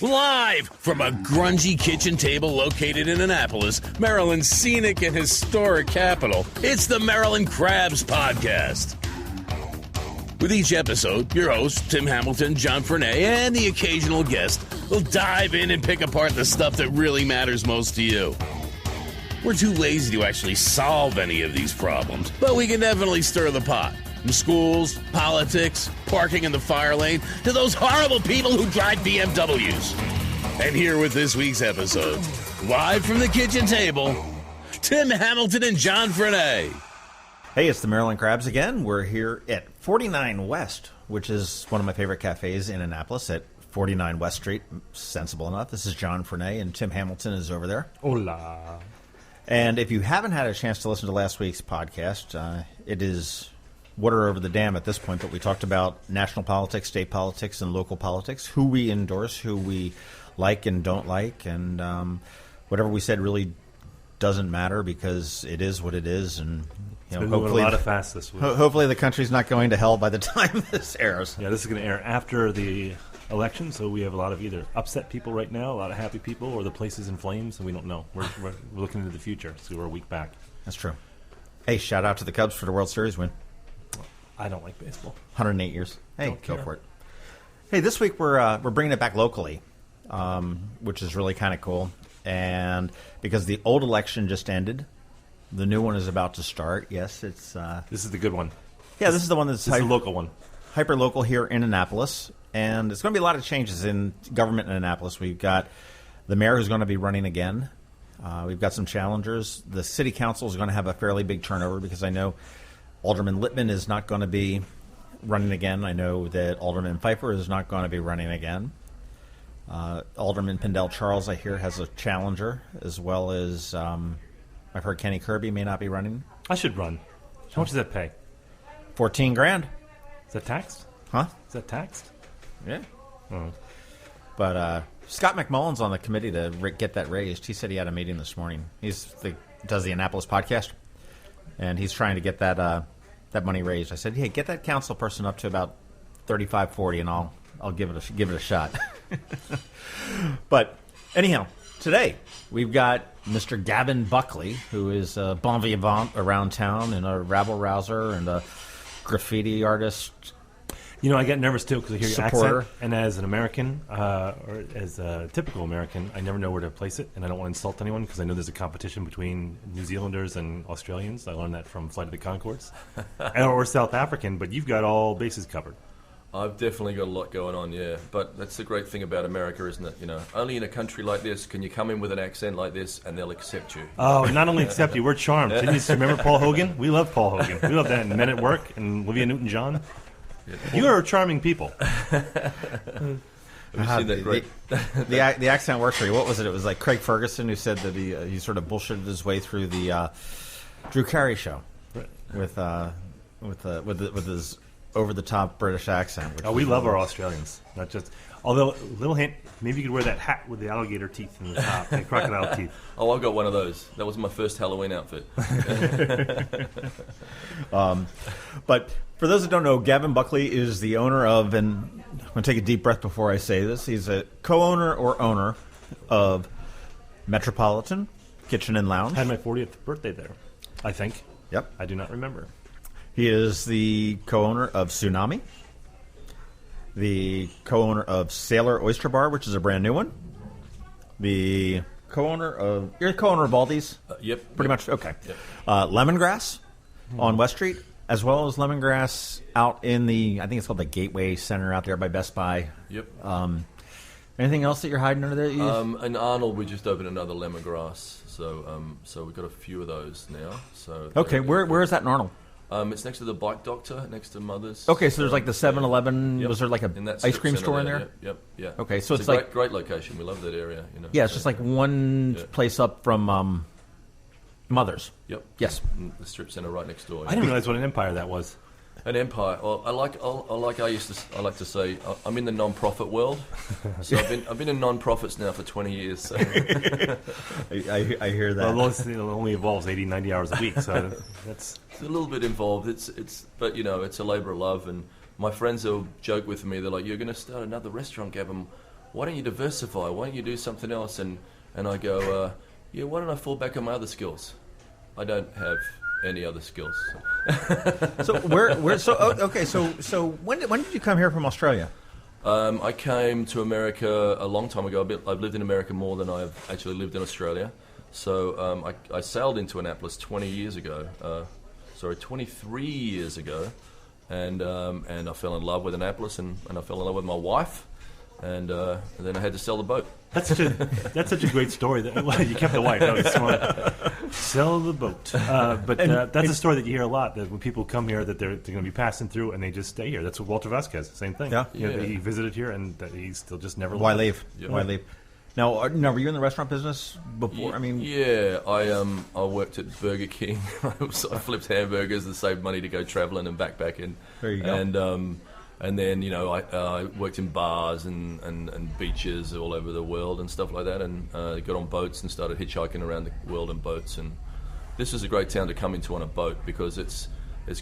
Live from a grungy kitchen table located in Annapolis, Maryland's scenic and historic capital, it's the Maryland Crabs Podcast. With each episode, your hosts, Tim Hamilton, John Frenay, and the occasional guest will dive in and pick apart the stuff that really matters most to you. We're too lazy to actually solve any of these problems, but we can definitely stir the pot. From schools, politics, parking in the fire lane, to those horrible people who drive BMWs. And here with this week's episode, live from the kitchen table, Tim Hamilton and John Frenay. Hey, it's the Maryland Crabs again. We're here at 49 West, which is one of my favorite cafes in Annapolis at 49 West Street. Sensible enough. This is John Frenay, and Tim Hamilton is over there. Hola. And if you haven't had a chance to listen to last week's podcast, it is water over the dam at this point, but we talked about national politics, state politics, and local politics, who we endorse, who we like and don't like, and whatever we said really doesn't matter because it is what it is, and hopefully a lot of fast this week. Hopefully the country's not going to hell by the time this airs. Yeah, this is going to air after the election, so we have a lot of either upset people right now, a lot of happy people, or the place is in flames, and we don't know. We're looking into the future, so we're a week back. That's true. Hey, shout out to the Cubs for the World Series win. I don't like baseball. 108 years. Hey, go for it. Hey, this week we're bringing it back locally, which is really kind of cool. And because the old election just ended, the new one is about to start. Yes, it's... this is the good one. Yeah, this is the one that's... This is the local one. Hyper-local here in Annapolis. And it's going to be a lot of changes in government in Annapolis. We've got the mayor who's going to be running again. We've got some challengers. The city council is going to have a fairly big turnover because I know Alderman Littman is not going to be running again. I know that Alderman Pfeiffer is not going to be running again. Alderman Pendel Charles, I hear, has a challenger, as well as I've heard Kenny Kirby may not be running. I should run. How much does that pay? $14,000. Is that taxed? Huh? Is that taxed? Yeah. Oh. But Scott McMullen's on the committee to get that raised. He said he had a meeting this morning. He does the Annapolis podcast, and he's trying to get that money raised. I said, hey, get that council person up to about 35, 40, and I'll give it a shot. But anyhow, today we've got Mr. Gavin Buckley, who is a bon vivant around town and a rabble-rouser and a graffiti artist. You know, I get nervous, too, because I hear your supporter. accent. And as an American, or as a typical American, I never know where to place it. And I don't want to insult anyone because I know there's a competition between New Zealanders and Australians. I learned that from Flight of the Conchords. Or South African, but you've got all bases covered. I've definitely got a lot going on, yeah. But that's the great thing about America, isn't it? You know, only in a country like this can you come in with an accent like this and they'll accept you. Oh, not only accept you, we're charmed. Didn't you remember Paul Hogan? We love Paul Hogan. We love that in Men at Work and Olivia Newton-John. Yeah, you are charming people. Have you seen that great? The accent works for you. What was it? It was like Craig Ferguson who said that he sort of bullshitted his way through the Drew Carey show with his over-the-top British accent. We love our Australians. Not just, although little hint, maybe you could wear that hat with the alligator teeth in the top, the crocodile teeth. Oh, I got one of those. That was my first Halloween outfit. But for those that don't know, Gavin Buckley is the owner of, and I'm going to take a deep breath before I say this, he's a co-owner or owner of Metropolitan Kitchen and Lounge. I had my 40th birthday there, I think. Yep. I do not remember. He is the co-owner of Tsunami, the co-owner of Sailor Oyster Bar, which is a brand new one, the co-owner of... You're the co-owner of Baldi's? Yep. Pretty much? Okay. Yep. Lemongrass on West Street, as well as Lemongrass out in the... I think it's called the Gateway Center out there by Best Buy. Yep. Anything else that you're hiding under there? In Arnold, we just opened another Lemongrass, so we've got a few of those now. So okay, where is that in Arnold? It's next to the Bike Doctor, next to Mother's. Okay, so there's like the 7-Eleven. Yep. Was there like a ice cream store in there? Yep, yeah. Okay, so it's a like great location. We love that area. You know. Yeah, it's just like one place up from Mother's. Yep. Yes. The strip center right next door. I didn't realize what an empire that was. An empire. Well, I like to say, I'm in the non-profit world. So I've been in non-profits now for 20 years. So. I hear that. Well, it only involves 80, 90 hours a week, so that's it's a little bit involved. But it's a labor of love. And my friends will joke with me. They're like, "You're going to start another restaurant, Gavin. why don't you diversify? Why don't you do something else? And I go, yeah, why don't I fall back on my other skills? I don't have any other skills. So So when did you come here from Australia? I came to America a long time ago. I've lived in America more than I've actually lived in Australia. So I sailed into Annapolis 23 years ago, and I fell in love with Annapolis, and I fell in love with my wife, and then I had to sell the boat. That's such a great story. That you kept the wife. That was smart. Sell the boat. But that's a story that you hear a lot. That when people come here, that they're going to be passing through and they just stay here. That's what Walter Vasquez. Same thing. Yeah. You know, he visited here and that he still just never. Why leave? Yeah. Why leave? Now, were you in the restaurant business before? Yeah, I worked at Burger King. I flipped hamburgers to save money to go traveling and backpacking. There you go. And then, I worked in bars and beaches all over the world and stuff like that, and got on boats and started hitchhiking around the world in boats. And this is a great town to come into on a boat because it's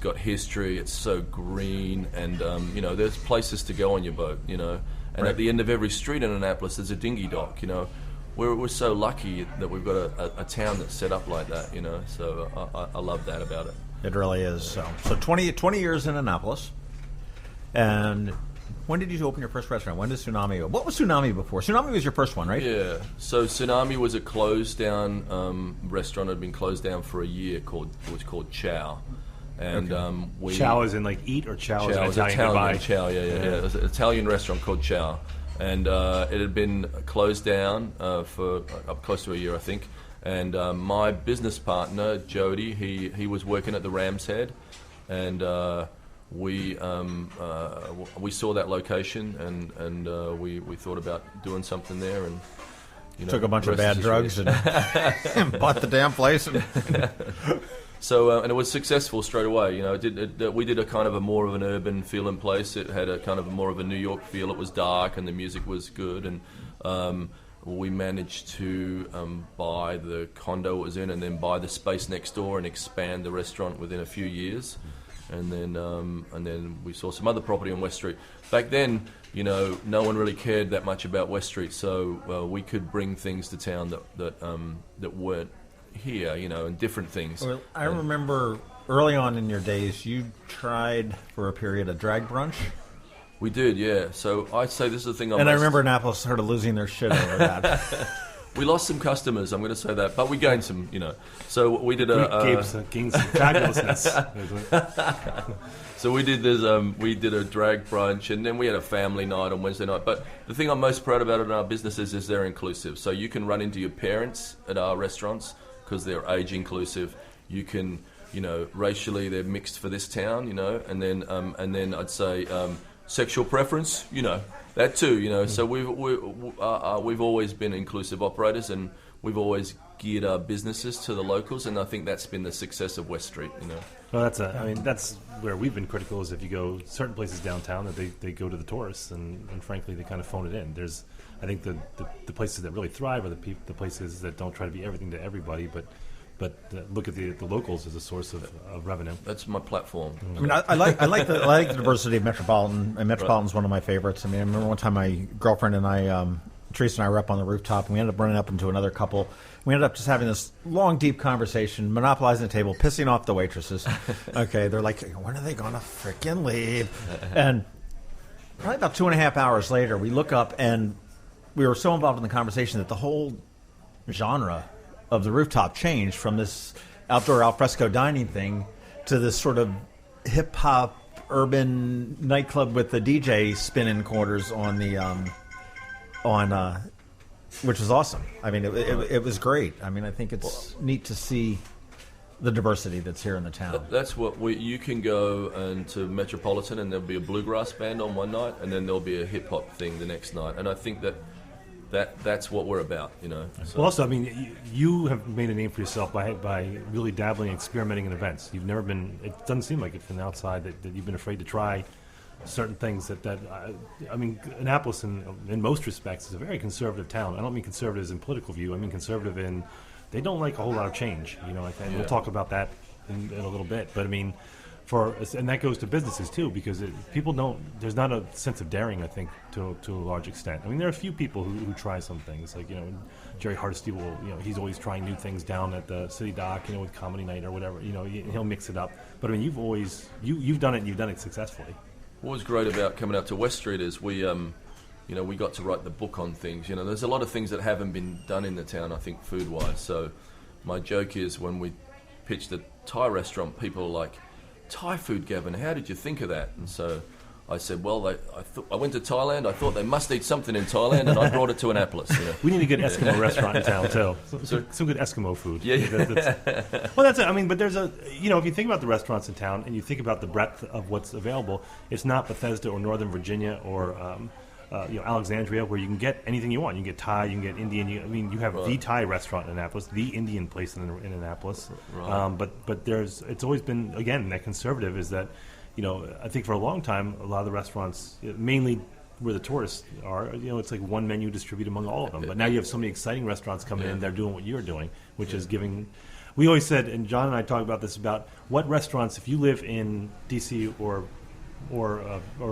got history, it's so green, and, there's places to go on your boat, And Right. at the end of every street in Annapolis, there's a dinghy dock, We're so lucky that we've got a town that's set up like that, So I love that about it. It really is. So 20 years in Annapolis. And when did you open your first restaurant? When did Tsunami open? What was Tsunami before? Tsunami was your first one, right? Yeah. So Tsunami was a closed down restaurant. It had been closed down for a year. It was called Chow. And Chow is in like eat or chow is in Italian goodbye? Chow, yeah. It was an Italian restaurant called Chow. And it had been closed down for close to a year, I think. And my business partner, Jody, he was working at the Ram's Head. And we saw that location, and we thought about doing something there, and took a bunch of bad drugs and bought the damn place. So and it was successful straight away. We did a kind of a more of an urban feeling place. It had a kind of more of a New York feel. It was dark and the music was good, and we managed to buy the condo it was in, and then buy the space next door and expand the restaurant within a few years. And then we saw some other property on West Street. Back then, no one really cared that much about West Street, so we could bring things to town that weren't here, and different things. Well, I remember early on in your days, you tried for a period a drag brunch. We did, yeah. So I'd say this is the thing. I remember Annapolis sort of losing their shit over that. We lost some customers, I'm going to say that, but we gained some, So we did gained some fabulousness. So we did a drag brunch, and then we had a family night on Wednesday night. But the thing I'm most proud about in our business is they're inclusive. So you can run into your parents at our restaurants because they're age inclusive. You can, racially they're mixed for this town, and then I'd say sexual preference, that too, So we've always been inclusive operators, and we've always geared our businesses to the locals, and I think that's been the success of West Street. Well, that's where we've been critical. Is if you go certain places downtown, that they go to the tourists, and frankly they kind of phone it in. I think the places that really thrive are the places that don't try to be everything to everybody, but look at the locals as a source of revenue. That's my platform. I mean, I like the diversity of Metropolitan, and Metropolitan's one of my favorites. I remember one time my girlfriend and I, Teresa and I, were up on the rooftop, and we ended up running up into another couple. We ended up just having this long, deep conversation, monopolizing the table, pissing off the waitresses. Okay, they're like, when are they going to freaking leave? And probably about 2.5 hours later, we look up, and we were so involved in the conversation that the whole genre of the rooftop changed from this outdoor alfresco dining thing to this sort of hip-hop urban nightclub with the DJ spinning quarters on the which was awesome. I mean, it was great. I mean, I think it's neat to see the diversity that's here in the town. That's what you can go into Metropolitan, and there'll be a bluegrass band on one night, and then there'll be a hip-hop thing the next night, and I think that's what we're about, So. Well, also, I mean, you have made a name for yourself by really dabbling, experimenting in events. You've never been. It doesn't seem like it from the outside that you've been afraid to try certain things. I mean, Annapolis, in most respects, is a very conservative town. I don't mean conservative as in political view. I mean conservative in they don't like a whole lot of change. And we'll talk about that in a little bit. But I mean, and that goes to businesses too, because people don't. There's not a sense of daring, I think, to a large extent. I mean, there are a few people who try some things, like Jerry Hardesty will, he's always trying new things down at the City Dock, with Comedy Night or whatever. He'll mix it up. But I mean, you've done it, and you've done it successfully. What was great about coming out to West Street is we got to write the book on things. There's a lot of things that haven't been done in the town, I think, food-wise. So my joke is when we pitched the Thai restaurant, people are like, Thai food, Gavin, how did you think of that? And so I said, well, I went to Thailand, I thought they must eat something in Thailand, and I brought it to Annapolis. We need a good Eskimo restaurant in town, too. Some good Eskimo food. Yeah. Well, that's it. I mean, but there's if you think about the restaurants in town, and you think about the breadth of what's available, it's not Bethesda or Northern Virginia or Alexandria, where you can get anything you want. You can get Thai, you can get Indian. You have the Thai restaurant in Annapolis, the Indian place in Annapolis. Right. But it's always been, again, that conservative is that, I think for a long time, a lot of the restaurants, mainly where the tourists are, it's like one menu distributed among all of them. But now you have so many exciting restaurants coming in, they're doing what you're doing, which is giving. We always said, and John and I talk about this, about what restaurants, if you live in D.C. or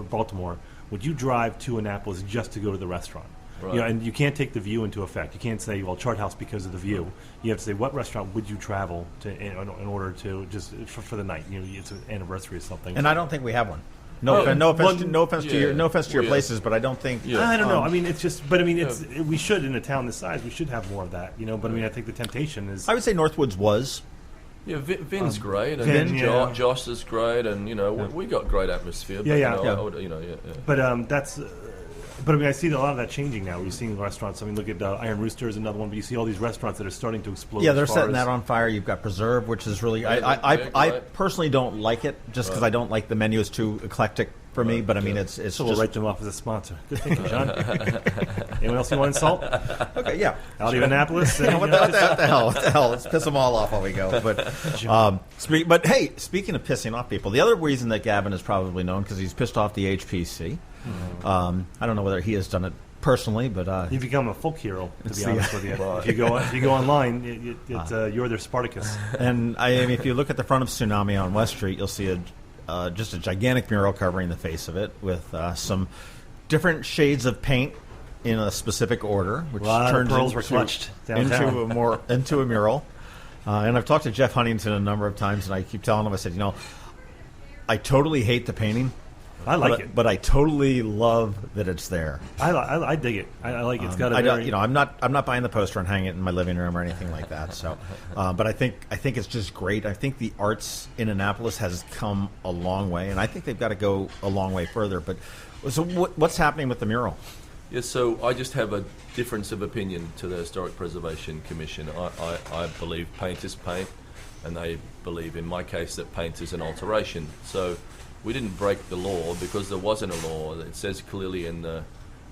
Baltimore, would you drive to Annapolis just to go to the restaurant? Right. And you can't take the view into effect. You can't say, well, Chart House because of the view. You have to say, what restaurant would you travel to in order to just for the night? It's an anniversary or something. And I don't think we have one. No offense to your places, but I don't think. Yeah. I don't know. I mean, it's just. But I mean, we should in a town this size. We should have more of that. But I mean, I think the temptation is. I would say Northwoods was. Yeah, Vin's great, and Josh is great, and we got great atmosphere. But that's. But I mean, I see a lot of that changing now. We're seeing restaurants. I mean, look at Iron Rooster is another one. But you see all these restaurants that are starting to explode. Yeah, they're setting that on fire. You've got Preserve, which is really. I personally don't like it, just because I don't like the menu is too eclectic for me. But I mean, it's. So we'll write them off as a sponsor. Good thinking, John. Anyone else you want to insult? Okay, yeah. Out of Annapolis. What the hell? Let's piss them all off while we go. But hey, speaking of pissing off people, the other reason that Gavin is probably known because he's pissed off the HPC. I don't know whether he has done it personally, but you've become a folk hero. To be honest with you, if you go online, you're their Spartacus. And if you look at the front of Tsunami on West Street, you'll see just a gigantic mural covering the face of it with some different shades of paint in a specific order, which turns into a mural. And I've talked to Jeff Huntington a number of times, and I keep telling him, I said, I totally hate the painting. I like it, but I totally love that it's there. I dig it. I like it. It's got a I'm not buying the poster and hanging it in my living room or anything like that. So, but I think it's just great. I think the arts in Annapolis has come a long way, and I think they've got to go a long way further. But so, what's happening with the mural? Yes, so I just have a difference of opinion to the Historic Preservation Commission. I believe paint is paint, and they believe, in my case, that paint is an alteration. So we didn't break the law because there wasn't a law. It says clearly in the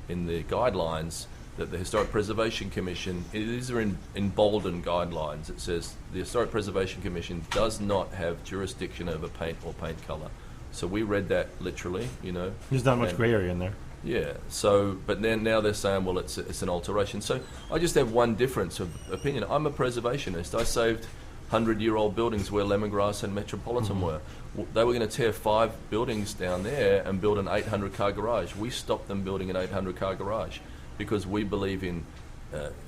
guidelines that the Historic Preservation Commission, these are in bolden guidelines. It says the Historic Preservation Commission does not have jurisdiction over paint or paint colour. So we read that literally, There's not much grey area in there. Yeah. So, but then now they're saying, well, it's an alteration. So I just have one difference of opinion. I'm a preservationist. I saved 100-year-old buildings where Lemongrass and Metropolitan were. They were going to tear 5 buildings down there and build an 800-car garage. We stopped them building an 800-car garage because we believe in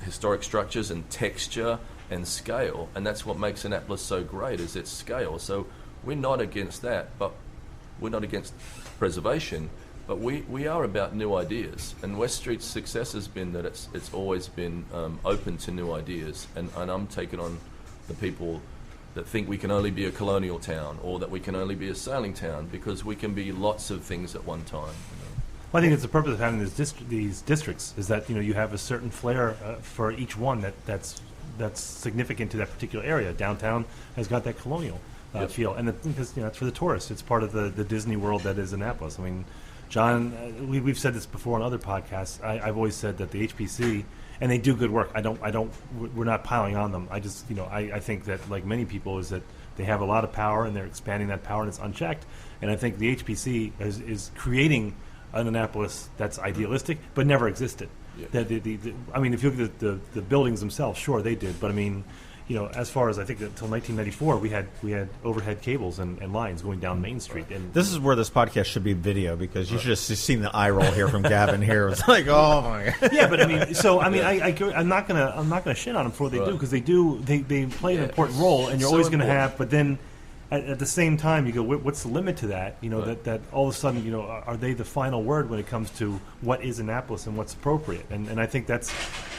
historic structures and texture and scale, and that's what makes Annapolis so great, is its scale. So we're not against that, but we're not against preservation, but we are about new ideas. And West Street's success has been that it's always been open to new ideas, and I'm taking on the people that think we can only be a colonial town or that we can only be a sailing town, because we can be lots of things at one time. Well, I think it's the purpose of having these districts is that you have a certain flair for each one that's significant to that particular area. Downtown has got that colonial feel, and because it's for the tourists. It's part of the Disney world that is Annapolis. I mean, John, we've said this before on other podcasts. I've always said that the HPC, and they do good work. We're not piling on them. I just, I think that, like many people, is that they have a lot of power and they're expanding that power and it's unchecked. And I think the HPC is creating an Annapolis that's idealistic but never existed. Yeah. I mean, if you look at the buildings themselves, sure, they did. But I mean, as far as I think until 1994, we had overhead cables and lines going down Main Street. And this is where this podcast should be video, because you should have seen the eye roll here from Gavin here. It's like, oh my God. Yeah, but I'm not gonna shit on them for what they do, because they play an important role, and you're always going to have. But then at the same time, you go, what's the limit to that? That all of a sudden, are they the final word when it comes to what is Annapolis and what's appropriate? And I think that's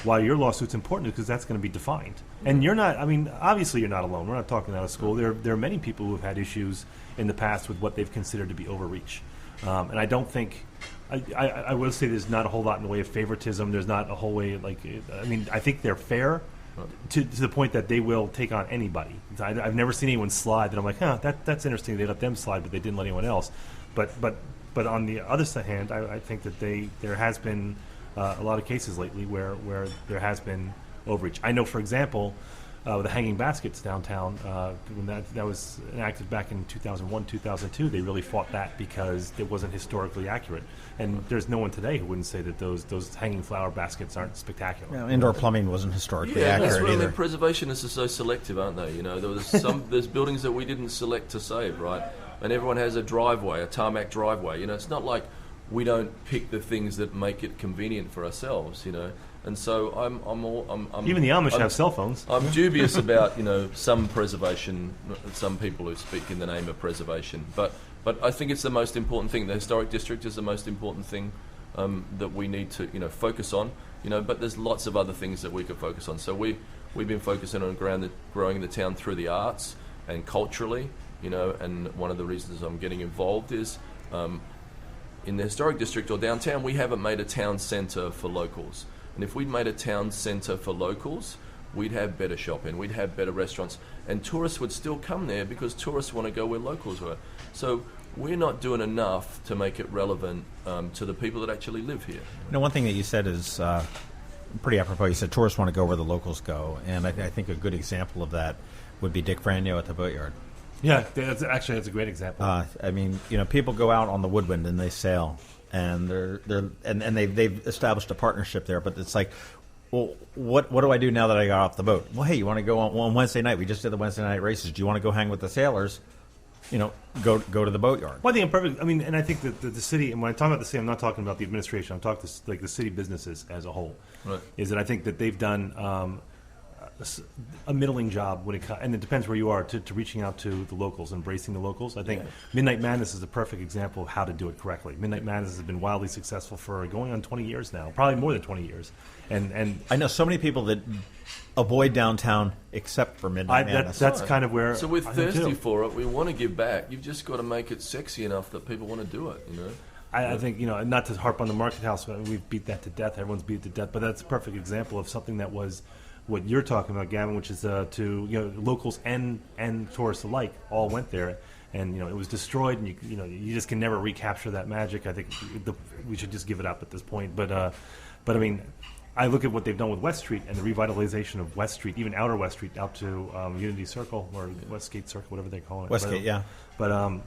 why your lawsuit's important, because that's going to be defined. And you're not. I mean, obviously, you're not alone. We're not talking out of school. There are many people who have had issues in the past with what they've considered to be overreach. And I don't think. I will say there's not a whole lot in the way of favoritism. There's not a whole way I think they're fair. To the point that they will take on anybody. I've never seen anyone slide that I'm like, that's interesting. They let them slide, but they didn't let anyone else. But on the other hand, I think that there has been a lot of cases lately where there has been overreach. I know, for example, the hanging baskets downtown, when that was enacted back in 2001, 2002, they really fought that because it wasn't historically accurate. And there's no one today who wouldn't say that those hanging flower baskets aren't spectacular. Yeah, indoor plumbing wasn't historically accurate that's what either. I mean, preservationists are so selective, aren't they? There's buildings that we didn't select to save, right? And everyone has a driveway, a tarmac driveway. It's not like we don't pick the things that make it convenient for ourselves, And so I'm even the Amish have cell phones. I'm dubious about some preservation, some people who speak in the name of preservation, but I think it's the most important thing. The historic district is the most important thing that we need to focus on. But there's lots of other things that we could focus on. So we've been focusing on growing the town through the arts and culturally. And one of the reasons I'm getting involved is in the historic district or downtown, we haven't made a town centre for locals. And if we'd made a town centre for locals, we'd have better shopping, we'd have better restaurants, and tourists would still come there because tourists want to go where locals were. So we're not doing enough to make it relevant to the people that actually live here. One thing that you said is pretty apropos. You said tourists want to go where the locals go, and I think a good example of that would be Dick Franio at the Boatyard. Yeah, that's a great example. People go out on the Woodwind and they sail, and they've established a partnership there. But it's like, well, what do I do now that I got off the boat? Well, hey, you want to go on Wednesday night? We just did the Wednesday night races. Do you want to go hang with the sailors? Go to the Boatyard. Well, I think I'm perfect. And I think that the city, and when I talk about the city, I'm not talking about the administration. I'm talking like the city businesses as a whole. Right. Is that I think that they've done a middling job when it comes, and it depends where you are, to reaching out to the locals, embracing the locals. I think Midnight Madness is a perfect example of how to do it correctly. Midnight Madness has been wildly successful for going on 20 years now, probably more than 20 years. And I know so many people that avoid downtown except for Midnight Madness. That's kind of where. So we're thirsty for it. We want to give back. You've just got to make it sexy enough that people want to do it. I think, not to harp on the Market House, we've beat that to death. Everyone's beat it to death. But that's a perfect example of something that was what you're talking about, Gavin, which is locals and tourists alike all went there, and it was destroyed, and you just can never recapture that magic. I think we should just give it up at this point. But I mean, I look at what they've done with West Street and the revitalization of West Street, even outer West Street, out to Unity Circle or Westgate Circle, whatever they call it. Westgate, yeah. But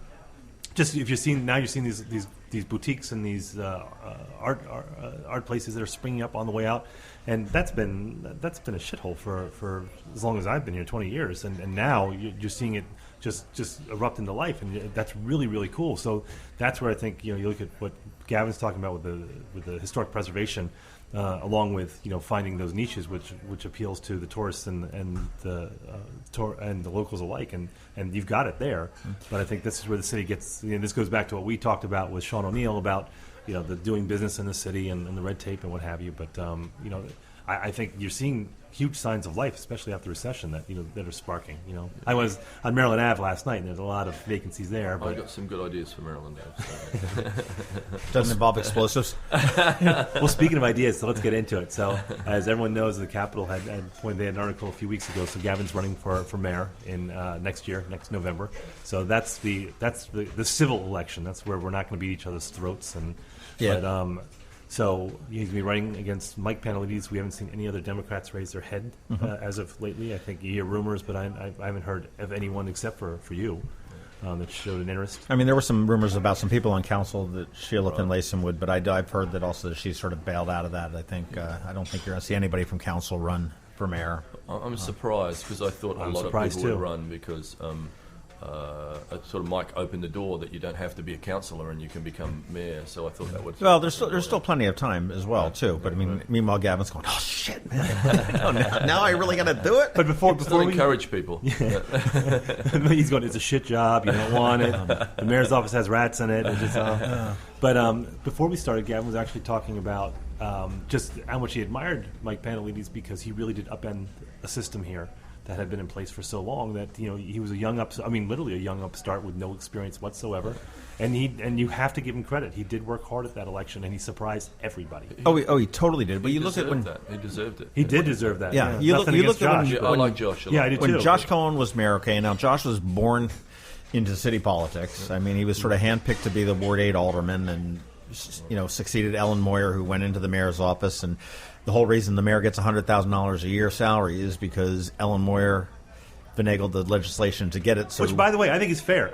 just if you're seeing these boutiques and these art places that are springing up on the way out, and that's been a shithole for as long as I've been here, 20 years, and now you're seeing it just erupt into life, and that's really, really cool. So that's where I think you look at what Gavin's talking about with the historic preservation, along with finding those niches which appeals to the tourists and the locals alike, and you've got it there. But I think this is where the city gets. This goes back to what we talked about with Sean O'Neill about the doing business in the city and the red tape and what have you. But I think you're seeing huge signs of life, especially after the recession, that are sparking. I was on Maryland Ave last night, and there's a lot of vacancies there. But I got some good ideas for Maryland Ave. So. Doesn't involve explosives. Well, speaking of ideas, so let's get into it. So, as everyone knows, the Capitol had pointed an article a few weeks ago. So Gavin's running for mayor in next November. So that's the civil election. That's where we're not going to beat each other's throats. So he's going to be running against Mike Panelides. We haven't seen any other Democrats raise their head as of lately. I think you hear rumors, but I haven't heard of anyone except for you that showed an interest. I mean, there were some rumors about some people on council that Sheila Finlayson would, but I've heard that also that she's sort of bailed out of that. I think I don't think you're going to see anybody from council run for mayor. I'm surprised because I thought a lot of people would run because sort of Mike opened the door that you don't have to be a councillor and you can become mayor. So I thought that would. Well, there's still plenty of time as well too. But I mean, meanwhile, Gavin's going, oh shit, man! now I really got to do it. But before we encourage people, he's going. It's a shit job. You don't want it. The mayor's office has rats in it. And just, but before we started, Gavin was actually talking about just how much he admired Mike Panelides because he really did upend a system here that had been in place for so long that he was literally a young upstart with no experience whatsoever, and you have to give him credit. He did work hard at that election, and he surprised everybody. He totally did. But you look at when he deserved it. He did deserve that. Yeah, you look at Josh. I like Josh. I did too. When Josh Cohen was mayor, now Josh was born into city politics. I mean, he was sort of handpicked to be the Ward 8 alderman, and succeeded Ellen Moyer, who went into the mayor's office. And the whole reason the mayor gets $100,000 a year salary is because Ellen Moyer finagled the legislation to get it. So, which, by the way, I think is fair.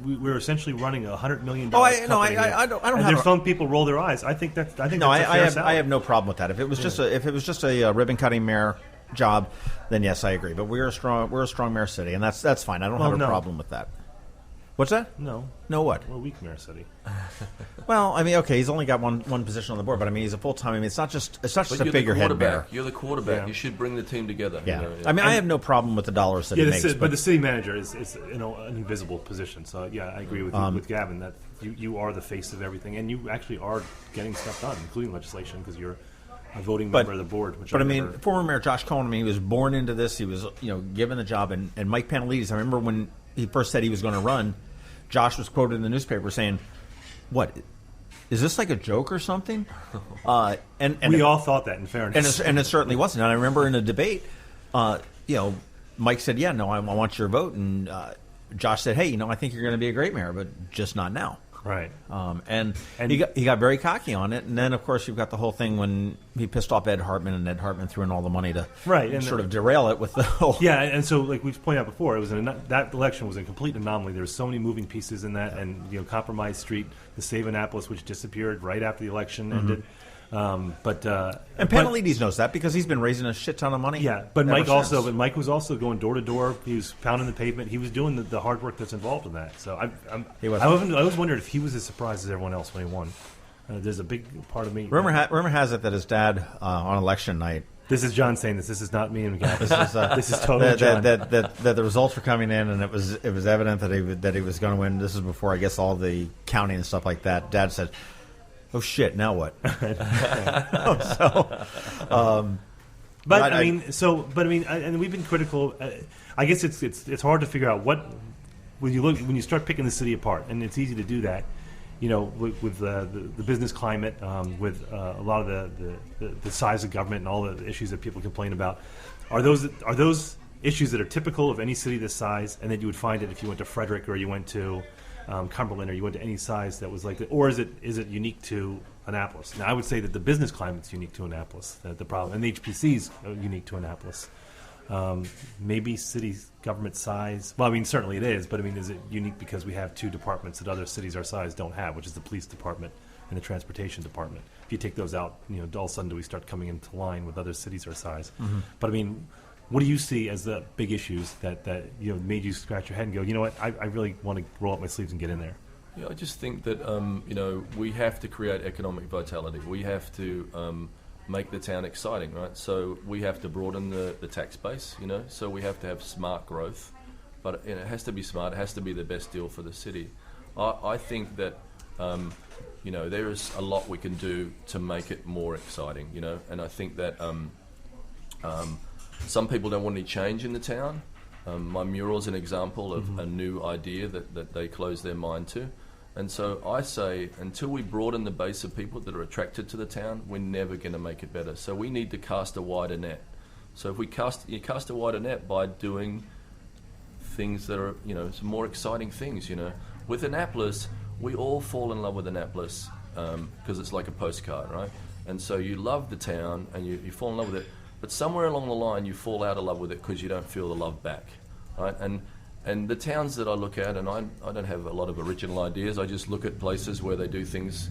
We're essentially running a $100 million. I don't. And have some people roll their eyes. I think that's a fair salary. I have no problem with that. If it was just a ribbon cutting mayor job, then yes, I agree. But we're a strong mayor city, and that's fine. I don't have a problem with that. What's that? No, what? We're a weak mayor city. Well, I mean, okay, he's only got one position on the board, but I mean, he's a full time. I mean, it's not just a figurehead mayor. You're the quarterback. Yeah. You should bring the team together. Yeah, I mean, I have no problem with the dollars that he makes, but the city manager is an invisible position. So yeah, I agree with Gavin that you are the face of everything, and you actually are getting stuff done, including legislation, because you're a voting member of the board. But I mean, former Mayor Josh Cohen, I mean, he was born into this. He was given the job, and Mike Panelides. I remember when he first said he was going to run. Josh was quoted in the newspaper saying, "What is this, like a joke or something?" And we all thought that, in fairness, and it certainly wasn't. And I remember in a debate, Mike said, "Yeah, no, I want your vote," and Josh said, "Hey, I think you're going to be a great mayor, but just not now." Right. And he got very cocky on it, and then of course you've got the whole thing when he pissed off Ed Hartman, and Ed Hartman threw in all the money to sort of derail it with the whole. Yeah, and so like we've pointed out before, it was that election was a complete anomaly. There were so many moving pieces in that, and Compromise Street, the Save Annapolis, which disappeared right after the election ended. And Panelides knows that because he's been raising a shit ton of money. Yeah, but Mike was also going door to door. He was pounding the pavement. He was doing the hard work that's involved in that. So I always wondered if he was as surprised as everyone else when he won. There's a big part of me. Rumor has it that his dad on election night. This is John saying this. This is not me and Gavin. This is totally John. That the results were coming in, and it was evident that he was going to win. This is before, I guess, all the counting and stuff like that. Dad said, "Oh shit! Now what?" And we've been critical. I guess it's hard to figure out what when you start picking the city apart, and it's easy to do that. With the business climate, with a lot of the size of government and all the issues that people complain about, are those issues that are typical of any city this size, and that you would find it if you went to Frederick or you went to Cumberland, or you went to any size that was like that, or is it unique to Annapolis? Now, I would say that the business climate's unique to Annapolis. The problem, and the HPC's unique to Annapolis. Maybe city government size. Well, I mean, certainly it is, but I mean, is it unique because we have two departments that other cities our size don't have, which is the police department and the transportation department? If you take those out, all of a sudden do we start coming into line with other cities our size? Mm-hmm. But I mean, what do you see as the big issues that made you scratch your head and go, you know what, I really want to roll up my sleeves and get in there? Yeah, I just think that we have to create economic vitality. We have to make the town exciting, right? So we have to broaden the tax base, so we have to have smart growth, but it has to be smart. It has to be the best deal for the city. I think that there is a lot we can do to make it more exciting, and I think that some people don't want any change in the town. My mural is an example of a new idea that they close their mind to. And so I say, until we broaden the base of people that are attracted to the town, we're never going to make it better. So we need to cast a wider net. So if you cast a wider net by doing things that are, some more exciting things, With Annapolis, we all fall in love with Annapolis because it's like a postcard, right? And so you love the town and you fall in love with it. But somewhere along the line, you fall out of love with it because you don't feel the love back, right? And the towns that I look at, and I don't have a lot of original ideas. I just look at places where they do things,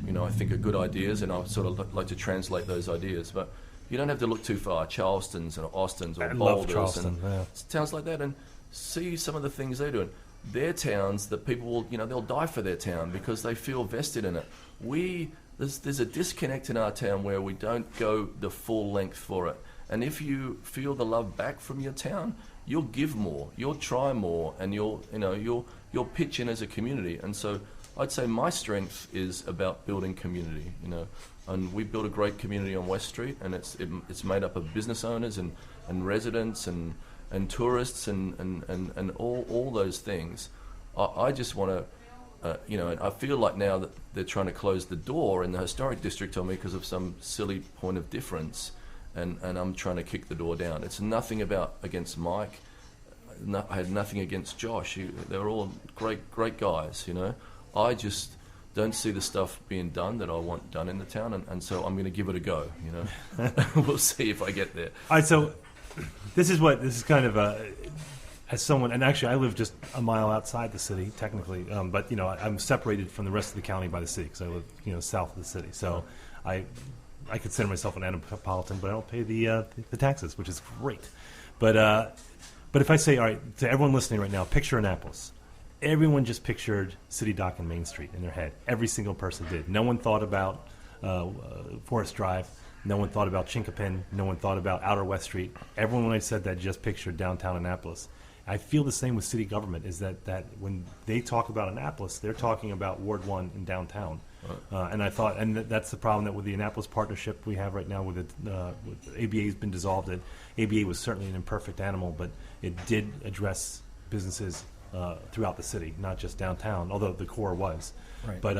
I think are good ideas, and I sort of like to translate those ideas. But You don't have to look too far. Charleston's and Austin's or I love Boulders Charleston, and towns like that, and see some of the things they're doing. They're towns that people will, they'll die for their town because they feel vested in it. There's a disconnect in our town where we don't go the full length for it. And if you feel the love back from your town, you'll give more, you'll try more, and you'll pitch in as a community. And so I'd say my strength is about building community, and we built a great community on West Street, and it's made up of business owners and residents and tourists and all those things. I just want to, and I feel like now that they're trying to close the door in the historic district on me because of some silly point of difference, and I'm trying to kick the door down. It's nothing against Mike. I had nothing against Josh. They were all great guys, I just don't see the stuff being done that I want done in the town, and so I'm going to give it a go, We'll see if I get there. All right, so this is kind of as someone, and actually I live just a mile outside the city, technically, but, I'm separated from the rest of the county by the city because I live, south of the city. So I consider myself an Annapolitan, but I don't pay the taxes, which is great. But if I say, all right, to everyone listening right now, picture Annapolis. Everyone just pictured City Dock and Main Street in their head. Every single person did. No one thought about Forest Drive. No one thought about Chinkapin. No one thought about Outer West Street. Everyone, when I said that, just pictured downtown Annapolis. I feel the same with city government, is that when they talk about Annapolis, they're talking about Ward 1 in downtown. And I thought, and that's the problem that with the Annapolis partnership we have right now with ABA has been dissolved. ABA was certainly an imperfect animal, but it did address businesses throughout the city, not just downtown, although the core was. Right. But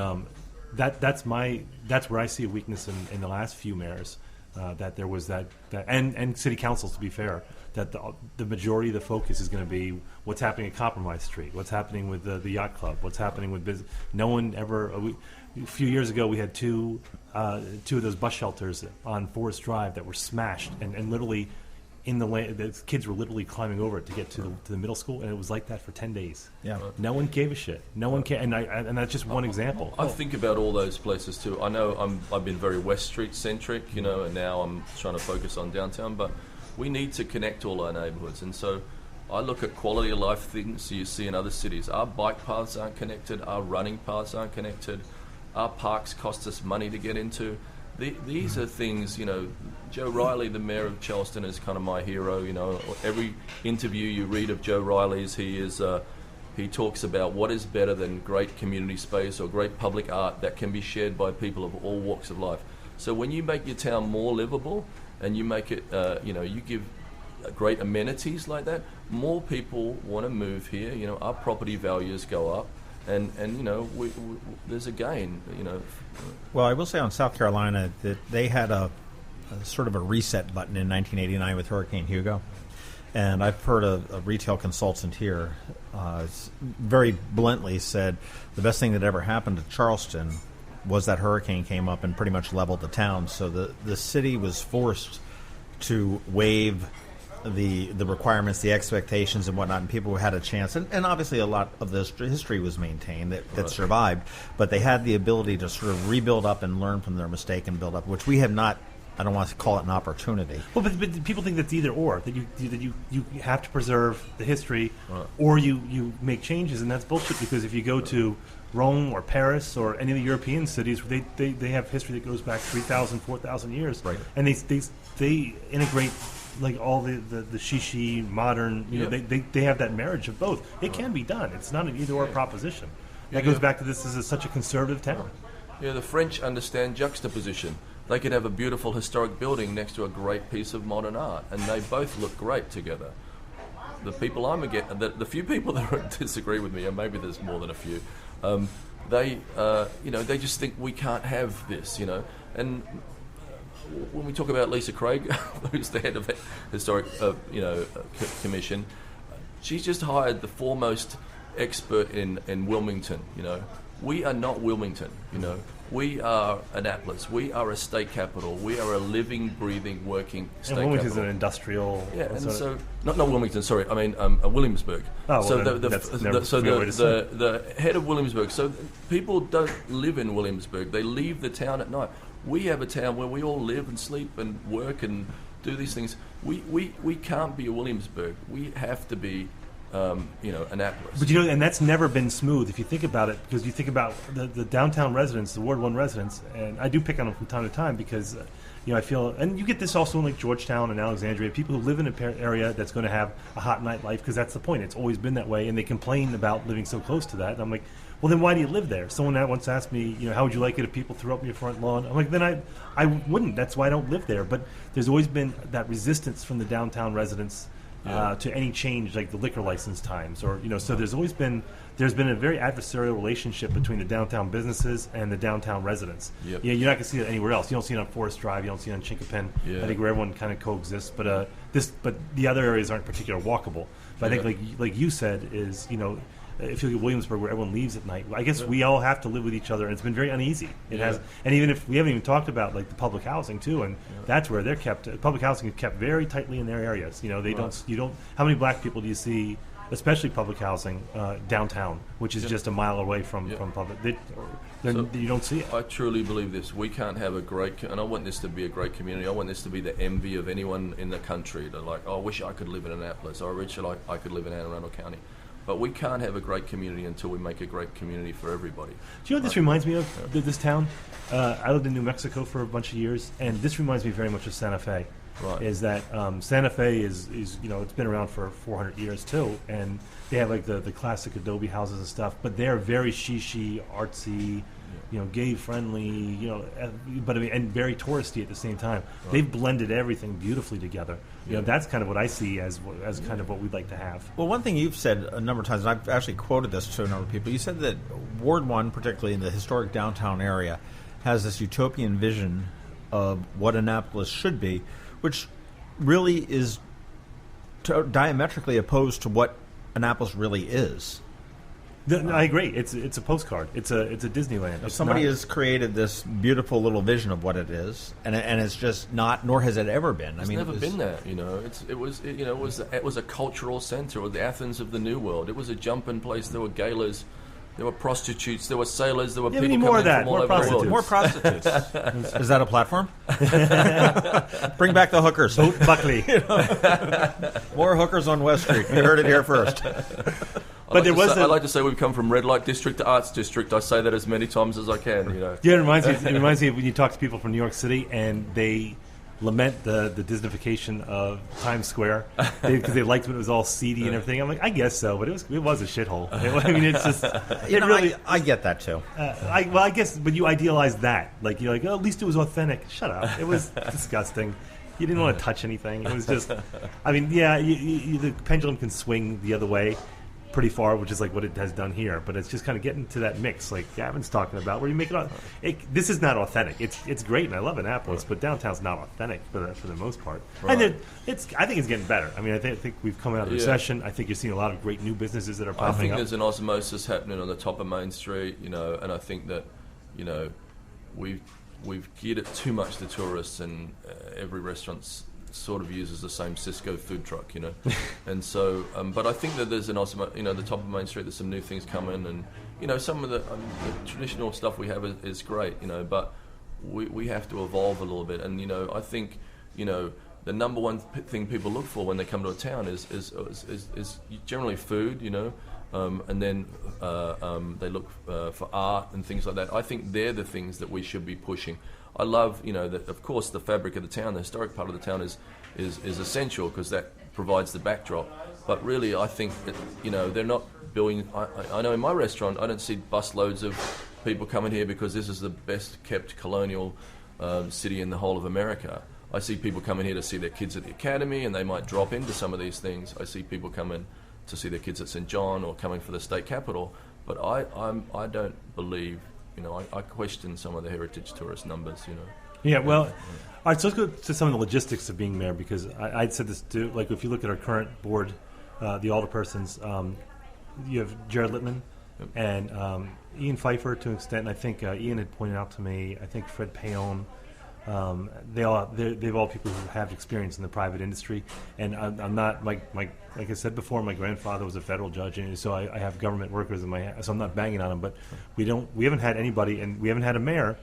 that's where I see a weakness in the last few mayors, that there was that and city councils, to be fair, that the majority of the focus is going to be what's happening at Compromise Street, what's happening with the yacht club, what's happening with business. No one ever. A few years ago, we had two of those bus shelters on Forest Drive that were smashed, and literally in the kids were literally climbing over it to get to the middle school, and it was like that for 10 days. Yeah. No one gave a shit. No one cared, and that's just one example. I think about all those places too. I know I've been very West Street centric, and now I'm trying to focus on downtown, but we need to connect all our neighborhoods, and so I look at quality of life things you see in other cities. Our bike paths aren't connected, our running paths aren't connected, our parks cost us money to get into. These are things, Joe Riley, the mayor of Charleston, is kind of my hero. Every interview you read of Joe Riley's, he talks about what is better than great community space or great public art that can be shared by people of all walks of life. So when you make your town more livable and you make it, you give great amenities like that, more people want to move here. Our property values go up. And there's a gain, Well, I will say on South Carolina that they had a sort of a reset button in 1989 with Hurricane Hugo. And I've heard a retail consultant here very bluntly said the best thing that ever happened to Charleston was that hurricane came up and pretty much leveled the town. So the city was forced to waive the requirements, the expectations, and whatnot, and people had a chance. And obviously a lot of this history was maintained that survived, but they had the ability to sort of rebuild up and learn from their mistake and build up, which we have not. I don't want to call it an opportunity. Well, but people think that's either or, that you have to preserve the history, or you make changes, and that's bullshit, because if you go to Rome or Paris or any of the European cities, they have history that goes back 3,000, 4,000 years, right. And they integrate like all the shishi modern, they have that marriage of both. It can be done. It's not an either-or proposition. That goes back to this is such a conservative town. Yeah, the French understand juxtaposition. They could have a beautiful historic building next to a great piece of modern art, and they both look great together. The people the few people that disagree with me, and maybe there's more than a few, they just think we can't have this, and when we talk about Lisa Craig, who's the head of the historic, commission, she's just hired the foremost expert in Wilmington. We are not Wilmington. We are Annapolis. We are a state capital. We are a living, breathing, working state capital. And Wilmington's an industrial. Yeah, and so not Wilmington. Sorry, I mean Williamsburg. Oh, well, so the the head of Williamsburg. So people don't live in Williamsburg. They leave the town at night. we have a town where we all live and sleep and work and do these things. We can't be a Williamsburg. We have to be, Annapolis. But and that's never been smooth if you think about it, because you think about the downtown residents, the Ward 1 residents, and I do pick on them from time to time because, I feel, and you get this also in like Georgetown and Alexandria, people who live in an area that's going to have a hot nightlife, because that's the point. It's always been that way, and they complain about living so close to that. And I'm like, well, then why do you live there? Someone that once asked me, how would you like it if people threw up in your front lawn? I'm like, then I wouldn't. That's why I don't live there. But there's always been that resistance from the downtown residents to any change, like the liquor license times, or so there's been a very adversarial relationship between the downtown businesses and the downtown residents. Yep. Yeah, you're not going to see it anywhere else. You don't see it on Forest Drive. You don't see it on Chinkapin. Yeah. I think where everyone kind of coexists. But the other areas aren't particularly walkable. But I think, like you said, is if you look at Williamsburg, where everyone leaves at night, I guess we all have to live with each other, and it's been very uneasy. It has, and even if we haven't even talked about like the public housing too, and that's where they're kept. Public housing is kept very tightly in their areas. They don't. You don't. How many black people do you see, especially public housing downtown, which is just a mile away from public? You don't see it. I truly believe this. We can't have a great, and I want this to be a great community. I want this to be the envy of anyone in the country. They're like, I wish I could live in Annapolis, or I wish I could live in Anne Arundel County. But we can't have a great community until we make a great community for everybody. Do you know what this reminds me of, this town? I lived in New Mexico for a bunch of years, and this reminds me very much of Santa Fe. Right. Is that Santa Fe is it's been around for 400 years too, and they have like the classic adobe houses and stuff, but they're very shishi, artsy, gay friendly, but and very touristy at the same time. Right. They've blended everything beautifully together. That's kind of what I see as kind of what we'd like to have. Well, one thing you've said a number of times, and I've actually quoted this to a number of people, you said that Ward 1, particularly in the historic downtown area, has this utopian vision of what Annapolis should be, which really is diametrically opposed to what Annapolis really is. I agree. It's a postcard. It's a Disneyland. Somebody has created this beautiful little vision of what it is, and it's just not. Nor has it ever been. It's never been there. It was a cultural center, or the Athens of the New World. It was a jumping place. There were galas. There were prostitutes. There were sailors. There were people coming from all over the world. More prostitutes. Is that a platform? Bring back the hookers. Vote Buckley. More hookers on West Street. You heard it here first. But I like to say we've come from red light district to arts district. I say that as many times as I can. Yeah, it reminds me of when you talk to people from New York City and they lament the Disneyfication of Times Square because they liked when it was all seedy and everything. I'm like, I guess so, but it was a shithole. It's just I get that too. I guess, but you idealize that. Like you're like, at least it was authentic. Shut up. It was disgusting. You didn't want to touch anything. It was just, the pendulum can swing the other way pretty far, which is like what it has done here, but it's just kind of getting to that mix like Gavin's talking about, where you make this is not authentic. It's great, and I love Annapolis, but downtown's not authentic for the most part. Right. And I think it's getting better. I think we've come out of the recession. I think you're seeing a lot of great new businesses that are popping up. I think there's an osmosis happening on the top of Main Street, and I think that we've geared it too much to tourists, and every restaurant's sort of uses the same Cisco food truck, and so. But I think that there's an awesome, the top of Main Street. There's some new things coming, and some of the traditional stuff we have is great, But we have to evolve a little bit, and I think the number one thing people look for when they come to a town is generally food, and then they look for art and things like that. I think they're the things that we should be pushing. I love, that of course the fabric of the town, the historic part of the town is essential because that provides the backdrop. But really, I think that, they're not building. I know in my restaurant, I don't see busloads of people coming here because this is the best kept colonial city in the whole of America. I see people coming here to see their kids at the academy, and they might drop into some of these things. I see people coming to see their kids at St. John or coming for the state capitol. But I don't believe. I question some of the heritage tourist numbers, Yeah, well, all right, so let's go to some of the logistics of being mayor, because I'd said this too. Like, if you look at our current board, the alderpersons, you have Jared Littman and Ian Pfeiffer to an extent, and I think Ian had pointed out to me, I think Fred Payon, they've all people who have experience in the private industry, and I'm not like I said before, my grandfather was a federal judge, and so I have government workers in my, so I'm not banging on them, but we haven't had anybody, and we haven't had a mayor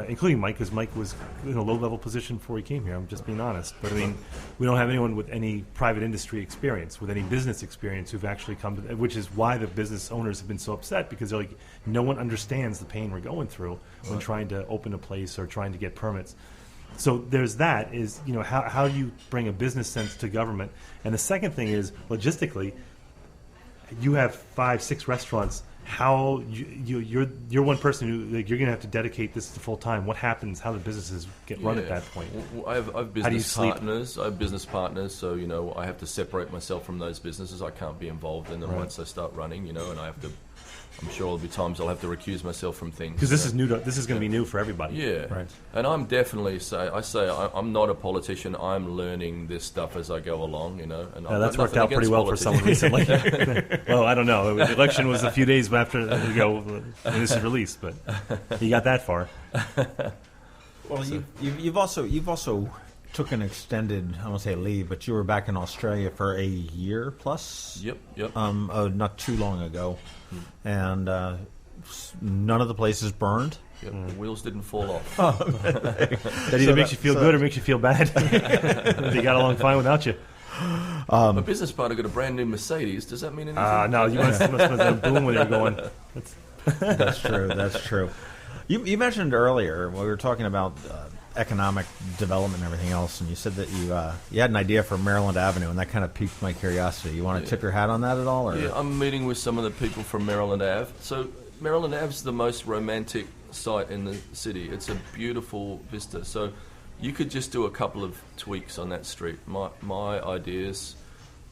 including Mike, because Mike was in a low-level position before he came here. I'm just being honest. But, I mean, we don't have anyone with any private industry experience, with any business experience who've actually come to, which is why the business owners have been so upset, because they're like, no one understands the pain we're going through when trying to open a place or trying to get permits. So there's that, is, you know, how do you bring a business sense to government? And the second thing is, logistically, you have 5-6 restaurants. How you're one person who, like, you're going to have to dedicate this to full time. What happens? How the businesses get run at that point? Well, I have business partners. I have business partners, so, you know, I have to separate myself from those businesses. I can't be involved in them once they start running, you know, and I have to. I'm sure there'll be times I'll have to recuse myself from things. Because this is new. This is going to be new for everybody. Yeah, right. And I'm definitely I'm not a politician. I'm learning this stuff as I go along. You know, and that's worked out pretty well for someone recently. Well, I don't know. The election was a few days after when this is released, but you got that far. Well, so. you've also took an extended, I won't say leave, but you were back in Australia for a year plus. Yep. Not too long ago, and none of the places burned. Yep. The wheels didn't fall off. That either makes you feel good or makes you feel bad. They got along fine without you. My business partner got a brand new Mercedes. Does that mean anything? No, you must have boom when you're going. That's true. That's true. You mentioned earlier when we were talking about economic development and everything else, and you said that you had an idea for Maryland Avenue, and that kind of piqued my curiosity. You want to tip your hat on that at all? Or? Yeah, I'm meeting with some of the people from Maryland Ave. So Maryland Ave's the most romantic site in the city. It's a beautiful vista. So you could just do a couple of tweaks on that street. My ideas.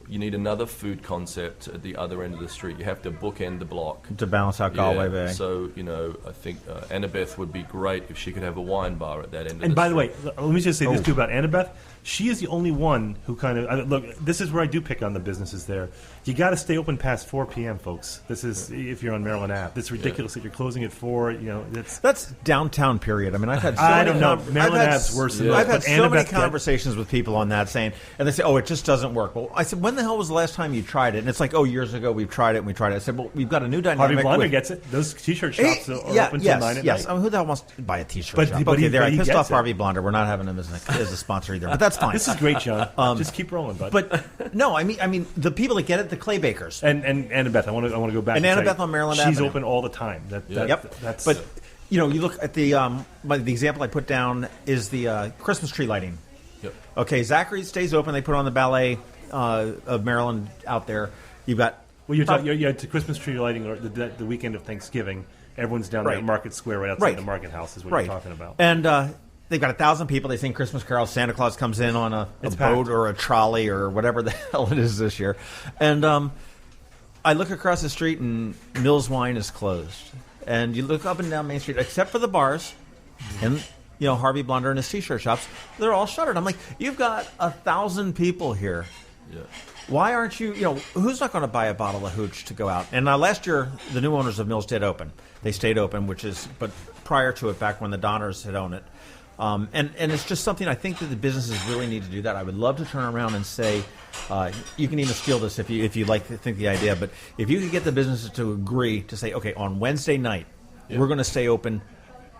You need another food concept at the other end of the street. You have to bookend the block to balance out Galway Bay. So, you know, I think Annabeth would be great if she could have a wine bar at that end of the street. And by the way, let me just say this too about Annabeth. She is the only one who kind of look. This is where I do pick on the businesses there. You got to stay open past 4 p.m., folks. This is if you're on Maryland Ave. It's ridiculous that you're closing at 4. You know, that's downtown. Period. I mean, I've had. I don't know. Maryland Ave's worse than that. I've had so many conversations with people on that saying, and they say, "Oh, it just doesn't work." Well, I said, "When the hell was the last time you tried it?" And it's like, "Oh, years ago we've tried it and we tried it." I said, "Well, we've got a new dynamic." Harvey Blonder gets it. Those T-shirt shops are open until 9 at night. I mean, who the hell wants to buy a T-shirt shop? But I pissed off Harvey Blonder. We're not having him as a sponsor either. But that's fine. This is great, John. Just keep rolling, bud. But no, I mean the people that get it, the clay bakers and Annabeth. I want to go back. And Annabeth on Maryland Avenue. She's open all the time. That's. But you know, you look at the example I put down is the Christmas tree lighting. Yep. Okay, Zachary stays open. They put on the ballet of Maryland out there. You've got you're talking to Christmas tree lighting or the weekend of Thanksgiving. Everyone's down there at Market Square, right outside the Market House, is what you're talking about. And they've got 1,000 people. They sing Christmas carols. Santa Claus comes in on a boat or a trolley or whatever the hell it is this year. And I look across the street and Mills Wine is closed. And you look up and down Main Street, except for the bars and, you know, Harvey Blonder and his T-shirt shops. They're all shuttered. I'm like, you've got 1,000 people here. Yeah. Why aren't you, who's not going to buy a bottle of hooch to go out? And last year, the new owners of Mills did open. They stayed open, but prior to it, back when the Donners had owned it. And it's just something I think that the businesses really need to do that. I would love to turn around and say, you can even steal this if you like to think the idea, but if you could get the businesses to agree to say, okay, on Wednesday night, we're going to stay open,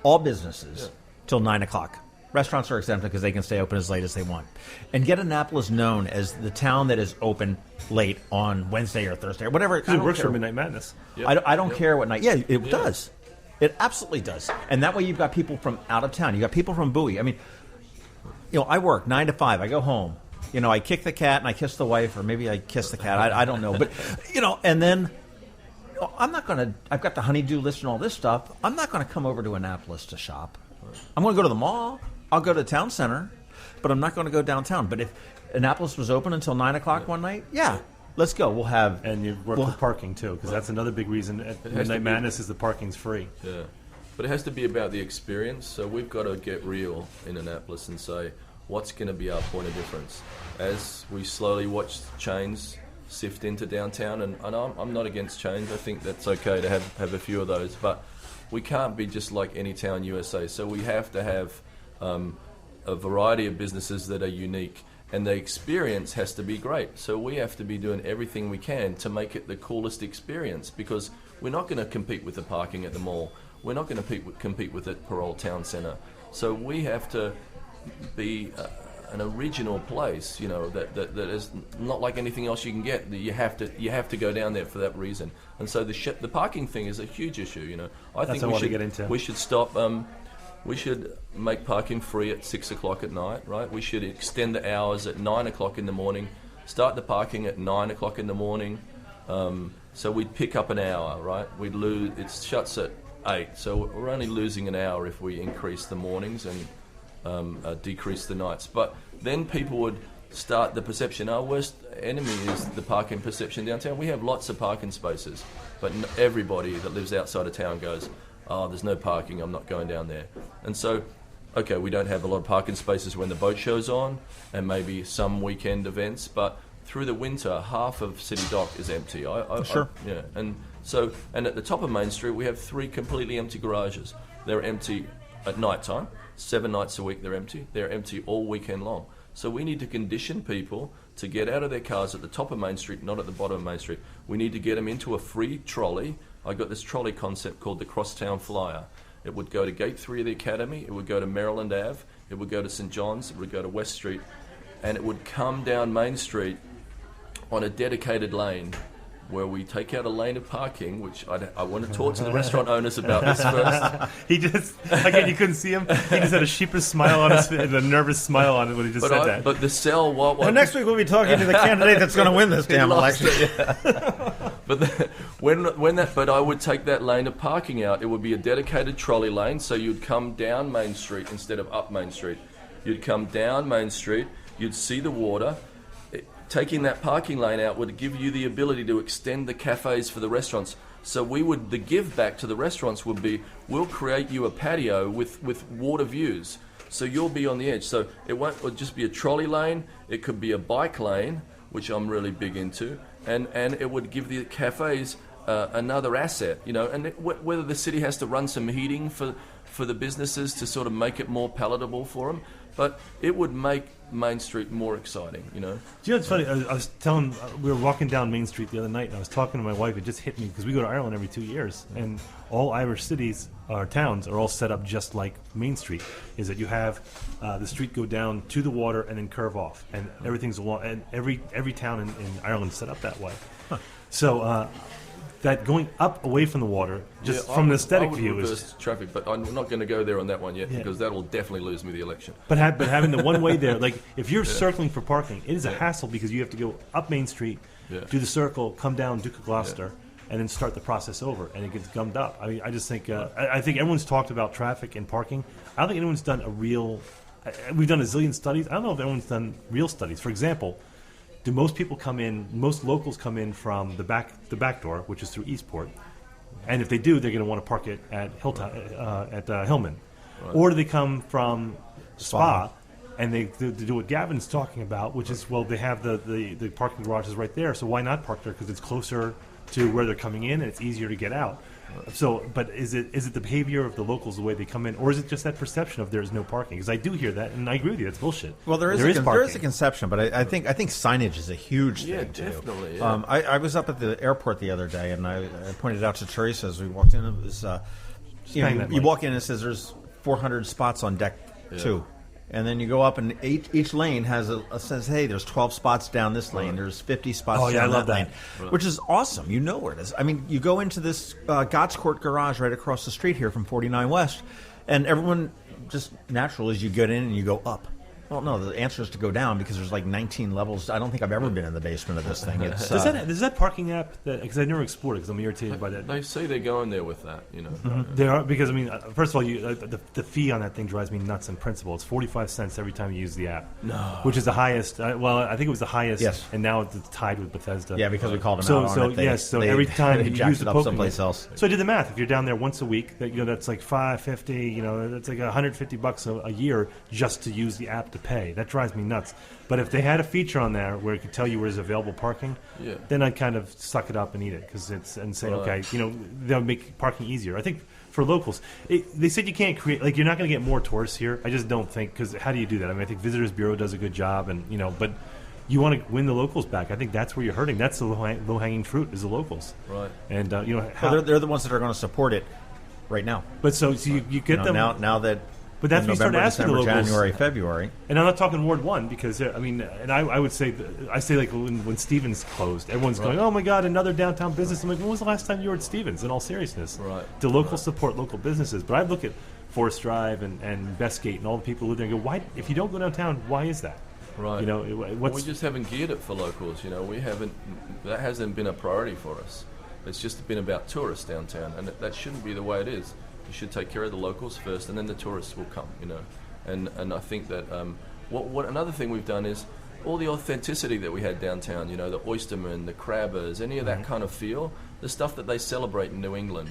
all businesses, till 9 o'clock. Restaurants are exempt because they can stay open as late as they want. And get Annapolis known as the town that is open late on Wednesday or Thursday or whatever. Because it works for Midnight Madness. Yep. I don't care what night. Yeah, it does. It absolutely does. And that way you've got people from out of town. You've got people from Bowie. I mean, I work 9 to 5. I go home. I kick the cat and I kiss the wife, or maybe I kiss the cat. I don't know. But, and then I'm not going to – I've got the honeydew list and all this stuff. I'm not going to come over to Annapolis to shop. I'm going to go to the mall. I'll go to the town center. But I'm not going to go downtown. But if Annapolis was open until 9 o'clock one night, let's go. We'll have... And you work with parking, too, because that's another big reason at Midnight Madness is the parking's free. Yeah. But it has to be about the experience. So we've got to get real in Annapolis and say, what's going to be our point of difference? As we slowly watch chains sift into downtown, and I'm not against chains. I think that's okay to have a few of those. But we can't be just like any town USA. So we have to have a variety of businesses that are unique. And the experience has to be great. So we have to be doing everything we can to make it the coolest experience, because we're not going to compete with the parking at the mall. we're not going to compete with it Parole Town Centre. So we have to be an original place, that is not like anything else you can get. You have to go down there for that reason. And so the parking thing is a huge issue. I think we should stop. We should make parking free at 6 o'clock at night, right? We should extend the hours at 9 o'clock in the morning. Start the parking at 9 o'clock in the morning. So we'd pick up an hour, right? We'd lose. It shuts at 8, so we're only losing an hour if we increase the mornings and decrease the nights. But then people would start the perception, our worst enemy is the parking perception downtown. We have lots of parking spaces, but everybody that lives outside of town goes, oh, there's no parking, I'm not going down there. And so, okay, we don't have a lot of parking spaces when the boat show's on and maybe some weekend events, but through the winter, half of City Dock is empty. Sure. And at the top of Main Street, we have 3 completely empty garages. They're empty at night time. 7 nights a week they're empty. They're empty all weekend long. So we need to condition people to get out of their cars at the top of Main Street, not at the bottom of Main Street. We need to get them into a free trolley. I got this trolley concept called the Crosstown Flyer. It would go to Gate 3 of the Academy. It would go to Maryland Ave. It would go to St. John's. It would go to West Street. And it would come down Main Street on a dedicated lane where we take out a lane of parking, which I want to talk to the restaurant owners about this first. He just, again, you couldn't see him. He just had a sheepish smile on his face, a nervous smile on it when he just said that. But the cell... next week we'll be talking to the candidate that's going to win this damn election. But I would take that lane of parking out. It would be a dedicated trolley lane, so you'd come down Main Street instead of up Main Street. You'd come down Main Street, you'd see the water. Taking that parking lane out would give you the ability to extend the cafes for the restaurants. So the give back to the restaurants would be, we'll create you a patio with water views. So you'll be on the edge. So it'll just be a trolley lane. It could be a bike lane, which I'm really big into. And it would give the cafes another asset, and whether the city has to run some heating for the businesses to sort of make it more palatable for them. But it would make Main Street more exciting, Do you know what's funny? I was telling, we were walking down Main Street the other night, and I was talking to my wife. It just hit me, because we go to Ireland every 2 years, and all Irish cities, or towns, are all set up just like Main Street, is that you have the street go down to the water and then curve off, and everything's along, and every town in Ireland is set up that way. Huh. So... that going up away from the water, from an aesthetic view, is traffic. But I'm not going to go there on that one yet, because that will definitely lose me the election. But having the one way there, like if you're circling for parking, it is a hassle, because you have to go up Main Street, do the circle, come down Duke of Gloucester, and then start the process over, and it gets gummed up. I mean, I just think I think everyone's talked about traffic and parking. I don't think anyone's done a real. We've done a zillion studies. I don't know if anyone's done real studies. For example. Do most people come in? Most locals come in from the back door, which is through Eastport, and if they do, they're going to want to park it at Hillman, right. Or do they come from Spa, and they do what Gavin's talking about, which is they have the parking garages right there, so why not park there? Because it's closer to where they're coming in, and it's easier to get out. So, but is it the behavior of the locals, the way they come in, or is it just that perception of there's no parking? Because I do hear that, and I agree with you. That's bullshit. Well, there is a conception, but I think signage is a huge thing too. Definitely. Yeah. I was up at the airport the other day, and I pointed out to Teresa as we walked in. It was you walk in and it says there's 400 spots on deck 2. And then you go up, and each lane says, hey, there's 12 spots down this lane. Right. There's 50 spots down that lane, which is awesome. You know where it is. I mean, you go into this Gott's Court garage right across the street here from 49 West, and everyone just natural as you get in and you go up. Well, no, the answer is to go down, because there's like 19 levels. I don't think I've ever been in the basement of this thing. It's, does that parking app, because I've never explored it, because I'm irritated by that. They say they're going there with that, Mm-hmm. They are, because, I mean, first of all, the fee on that thing drives me nuts in principle. It's 45 cents every time you use the app. No. Which is the highest. I think it was the highest. Yes. And now it's tied with Bethesda. Yeah, because we called them out on it. So every time you use the Pokémon, someplace else. So I did the math. If you're down there once a week, that's like $5.50. That's like $150 a year just to use the app to pay. That drives me nuts. But if they had a feature on there where it could tell you where there's available parking, then I'd kind of suck it up and eat it, and say, okay, they'll make parking easier. I think for locals, they said you can't create, you're not going to get more tourists here. I just don't think, because how do you do that? I mean, I think Visitors Bureau does a good job, and but you want to win the locals back. I think that's where you're hurting. That's the low-hanging fruit, is the locals. Right. And they're the ones that are going to support it right now. But so you get them now that. But that's when you start November, asking December, the locals. January, February. And I'm not talking Ward 1 because, I would say, like when Stevens closed, everyone's going, oh my God, another downtown business. I'm like, when was the last time you were at Stevens, in all seriousness? Right. Do locals support local businesses? But I look at Forest Drive and Bestgate and all the people who live there and go, why, if you don't go downtown, why is that? Right. What's... We just haven't geared it for locals. That hasn't been a priority for us. It's just been about tourists downtown, and that shouldn't be the way it is. You should take care of the locals first, and then the tourists will come. And I think that what another thing we've done is all the authenticity that we had downtown. The oystermen, the crabbers, any of that kind of feel, the stuff that they celebrate in New England.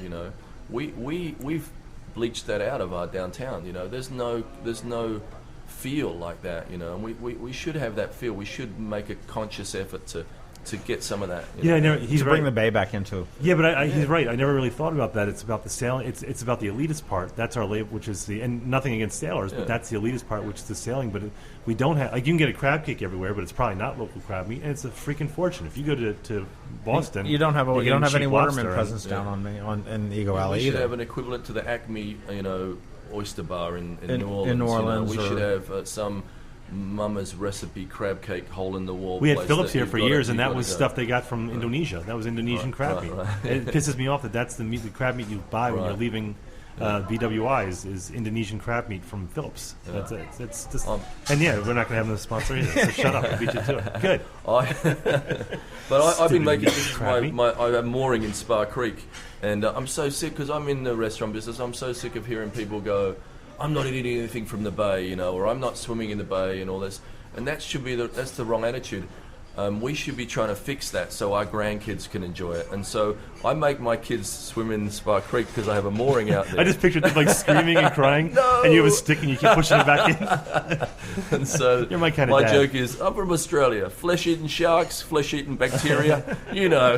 We've bleached that out of our downtown. There's no feel like that. And we should have that feel. We should make a conscious effort to get some of that. He's bring the Bay back into. Yeah, but he's right. I never really thought about that. It's about the sailing. It's about the elitist part. That's our label, which is and nothing against sailors, but that's the elitist part, which is the sailing. But we don't have you can get a crab cake everywhere, but it's probably not local crab meat, and it's a freaking fortune. If you go to Boston, you don't have any waterman presence in the Eagle Alley we either. should have an equivalent to the Acme, oyster bar in New Orleans. In New Orleans, we should have some Mama's recipe crab cake hole in the wall. We had Phillips here for years, and that was stuff they got from Indonesia. That was Indonesian crab meat. It pisses me off that that's the crab meat you buy when you're leaving BWI is Indonesian crab meet from Phillips. Yeah. It's just, and yeah, we're not going to have them sponsor either. So shut up and beat you to it. Good. I've been making this I'm mooring in Spa Creek, and I'm so sick because I'm in the restaurant business. I'm so sick of hearing people go, "I'm not eating anything from the bay," or "I'm not swimming in the bay," and all this. And that should be that's the wrong attitude. We should be trying to fix that so our grandkids can enjoy it. And so I make my kids swim in Spa Creek because I have a mooring out there. I just pictured them like screaming and crying, no! And you have a stick and you keep pushing it back in. And so you're my kind of dad. joke is, I'm from Australia. Flesh-eating sharks, flesh-eating bacteria,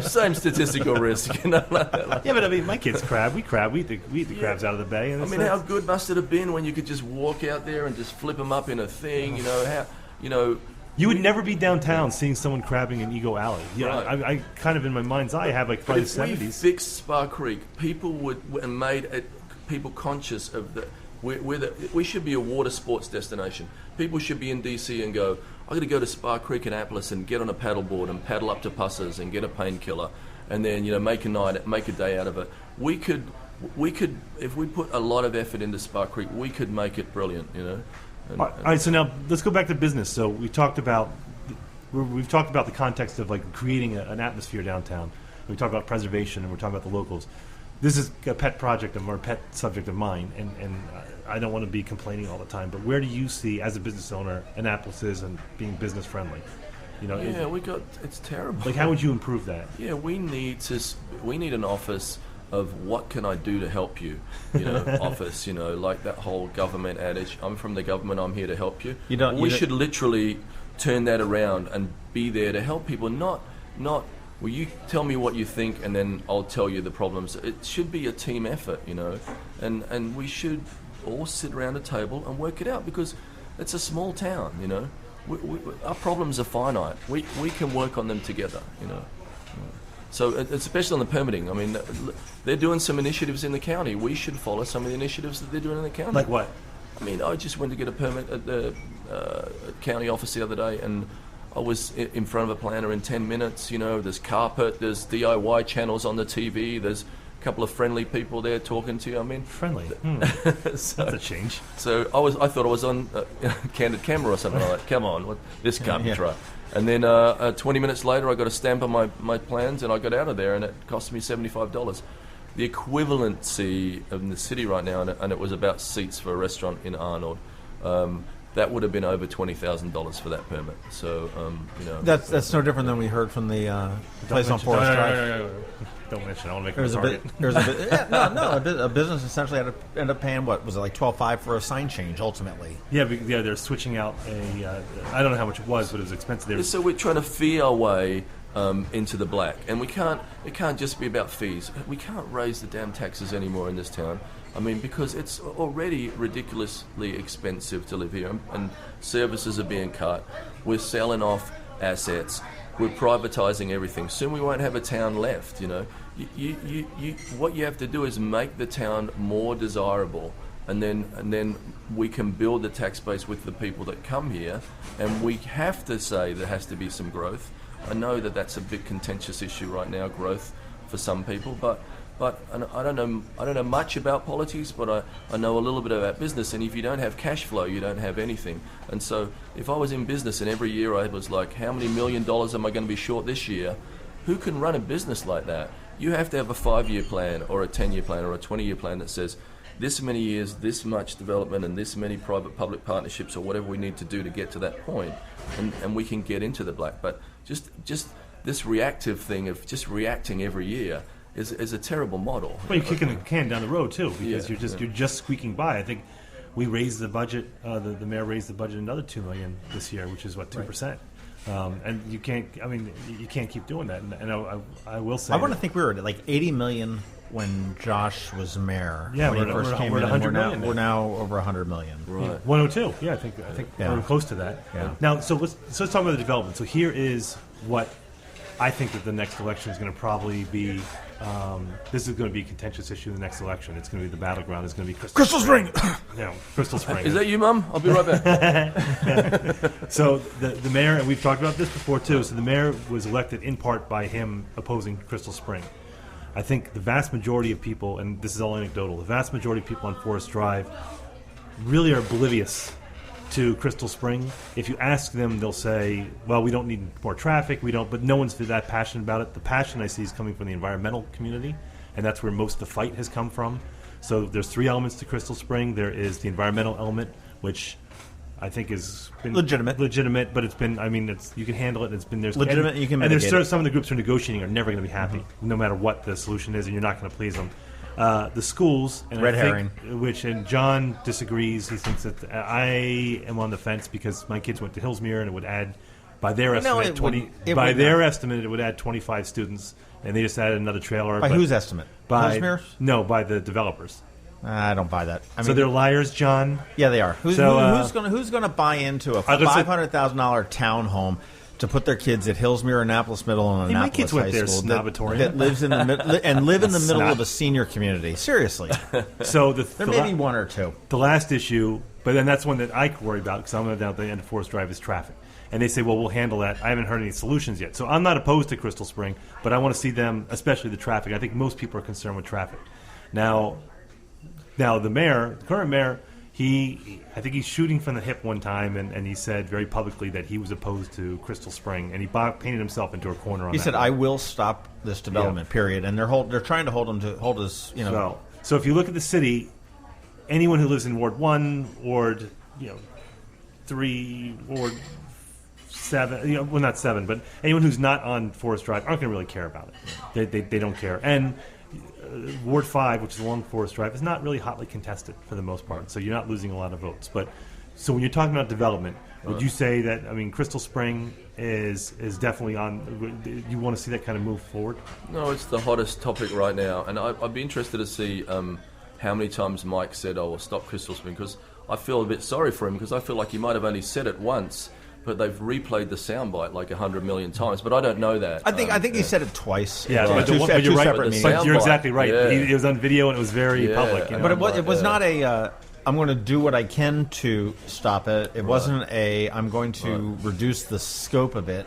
same statistical risk. Yeah, but I mean, my kids crab. We eat the crabs out of the bay. And how good must it have been when you could just walk out there and just flip them up in a thing? You would never be downtown seeing someone crabbing in Eagle Alley. Yeah, right. I kind of in my mind's eye have like by the 70s. If we fixed Spa Creek, people and made people conscious of that. We should be a water sports destination. People should be in DC and go, I got to go to Spa Creek, Annapolis, and get on a paddleboard and paddle up to Pussers and get a painkiller, and then make a day out of it. We could if we put a lot of effort into Spa Creek, we could make it brilliant. All right, so now let's go back to business. So we've talked about the context of like creating an atmosphere downtown. We talked about preservation, and we're talking about the locals. This is a pet project or a pet subject of mine, and I don't want to be complaining all the time. But where do you see, as a business owner, Annapolis is and being business friendly? It's terrible. Like, how would you improve that? Yeah, we need an office of what can I do to help you, office, like that whole government adage, I'm from the government, I'm here to help you. We should literally turn that around and be there to help people, not, well, you tell me what you think and then I'll tell you the problems. It should be a team effort, and we should all sit around a table and work it out because it's a small town, our problems are finite. We can work on them together, So especially on the permitting, I mean, they're doing some initiatives in the county. We should follow some of the initiatives that they're doing in the county. Like what? I mean, I just went to get a permit at the county office the other day, and I was in front of a planner in 10 minutes. There's carpet, there's DIY channels on the TV, there's a couple of friendly people there talking to you. I mean, friendly. That's a change. So I thought I was on Candid Camera or something like that. Come on, this can't be right. And then 20 minutes later, I got a stamp on my plans, and I got out of there, and it cost me $75. The equivalency in the city right now, and it was about seats for a restaurant in Arnold, that would have been over $20,000 for that permit. So, That's no different than we heard from the place on Forest Drive. No. Don't mention. I want to make it a target. A business essentially had to end up paying, what was it, like $12,500 for a sign change ultimately? Yeah, they're switching out I don't know how much it was, but it was expensive. So we're trying to fee our way into the black, and it can't just be about fees. We can't raise the damn taxes anymore in this town. I mean, because it's already ridiculously expensive to live here, and services are being cut. We're selling off assets. we're privatizing everything. Soon we won't have a town left. You know, what you have to do is make the town more desirable, and then we can build the tax base with the people that come here. And we have to say there has to be some growth. I know that that's a big contentious issue right now, growth for some people, but I don't know much about politics, but I know a little bit about business. And if you don't have cash flow, you don't have anything. And so if I was in business and every year I was like, how many $1 million am I going to be short this year? Who can run a business like that? You have to have a 5-year plan or a 10-year plan or a 20-year plan that says this many years, this much development, and this many private-public partnerships or whatever we need to do to get to that point, and we can get into the black. But just this reactive thing of just reacting every year is a terrible model. Well, you're kicking the can down the road too, because you're just squeaking by. I think we raised the budget. The mayor raised the budget another $2 million this year, which is what 2%. And you can't. I mean, you can't keep doing that. And I will say, I want to think we were at like $80 million when Josh was mayor. Yeah, when he first came in. We're now over $100 million. Right. 102. Yeah, I think we're close to that. Yeah. Now, so let's talk about the development. So here is what I think that the next election is going to probably be. This is going to be a contentious issue in the next election. It's going to be the battleground. It's going to be Crystal Spring. Crystal Spring. Is that you, Mum? I'll be right back. So the mayor, and we've talked about this before too, so the mayor was elected in part by him opposing Crystal Spring. I think the vast majority of people, and this is all anecdotal, the vast majority of people on Forest Drive really are oblivious to Crystal Spring. If you ask them, they'll say, well, we don't need more traffic, but no one's that passionate about it. The passion I see is coming from the environmental community, and that's where most of the fight has come from. So there's 3 elements to Crystal Spring. There is the environmental element, which I think has been legitimate, but it's been, I mean, you can handle it. It's been, there's legitimate, and, you can and mitigate there's it. Some of the groups who are negotiating are never going to be happy, no matter what the solution is, and you're not going to please them. The schools, and Red I herring. think, and John disagrees. He thinks that I am on the fence because my kids went to Hillsmere, and it would add, by their estimate, it would add 25 students, and they just added another trailer. By whose estimate? By Hillsmere's? No, by the developers. I don't buy that. I mean, So they're liars, John. yeah, they are. Who's going to buy into a $500,000 townhome to put their kids at Hillsmere, Annapolis Middle, and Hey, my Annapolis kids went High there, School Snobatory. that lives in the live in the middle of a senior community? Seriously, So there may be one or two. The last issue, but then that's one that I worry about because I'm down at the end of Forest Drive is traffic. And they say, well, we'll handle that. I haven't heard any solutions yet. So I'm not opposed to Crystal Spring, but I want to see them, especially the traffic. I think most people are concerned with traffic. Now the current mayor, I think he's shooting from the hip one time, and he said very publicly that he was opposed to Crystal Spring, and he painted himself into a corner on that. He said, "I will stop this development." Period. And they're trying to hold us. So if you look at the city, anyone who lives in Ward 1, Ward 3, Ward 7, well, not 7, but anyone who's not on Forest Drive aren't going to really care about it. They don't care. And Ward 5, which is along Forest Drive, is not really hotly contested for the most part, so you're not losing a lot of votes. But so when you're talking about development, would you say that, Crystal Spring is definitely on, you want to see that kind of move forward? No, it's the hottest topic right now, and I'd be interested to see how many times Mike said, "Oh, we'll stop Crystal Spring," because I feel a bit sorry for him, because I feel like he might have only said it once, but they've replayed the soundbite like 100 million times. But I don't know that. I think he said it twice. Yeah, Right. but you're right. But you're exactly right. Yeah. It was on video and it was very public. But it was not a. I'm going to do what I can to stop it. It wasn't a. I'm going to reduce the scope of it,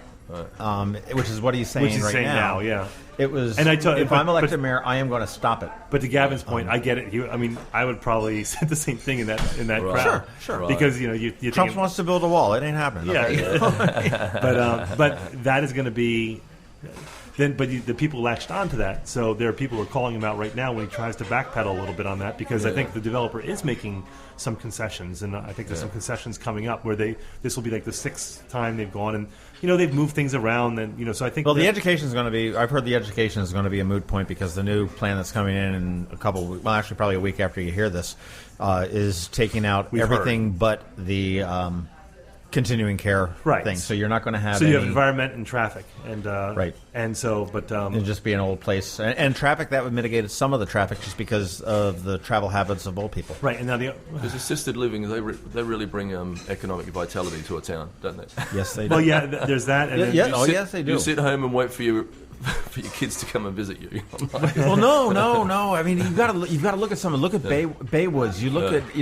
which is what he's saying now. Yeah. It was. And if I'm elected mayor, I am going to stop it. But to Gavin's point, I get it. I would probably say the same thing in that crowd. Sure. Right. Because you Trump wants to build a wall. It ain't happening. Yeah. But that is going to be. But the people latched onto that, so there are people who are calling him out right now when he tries to backpedal a little bit on that, because I think the developer is making some concessions, and I think there's some concessions coming up where this will be like the 6th time they've gone, and they've moved things around, and so I think. Well, the education is going to be. I've heard the education is going to be a moot point, because the new plan that's coming in a couple. Well, actually, probably a week after you hear this, is taking out everything but the continuing care Right. thing. So you're not going to have So you have any- environment and traffic, and Right. and so, but It'd just be an old place. And traffic, that would mitigate some of the traffic just because of the travel habits of old people. right, and now the Because assisted living, they really bring economic vitality to a town, don't they? Yes, they do. well, yeah, there's that, and then Yeah. You Oh, sit- yes, they do. You sit home and wait for your kids to come and visit you. Well, no. I mean, you've got to look at someone. Look at Baywoods. You look at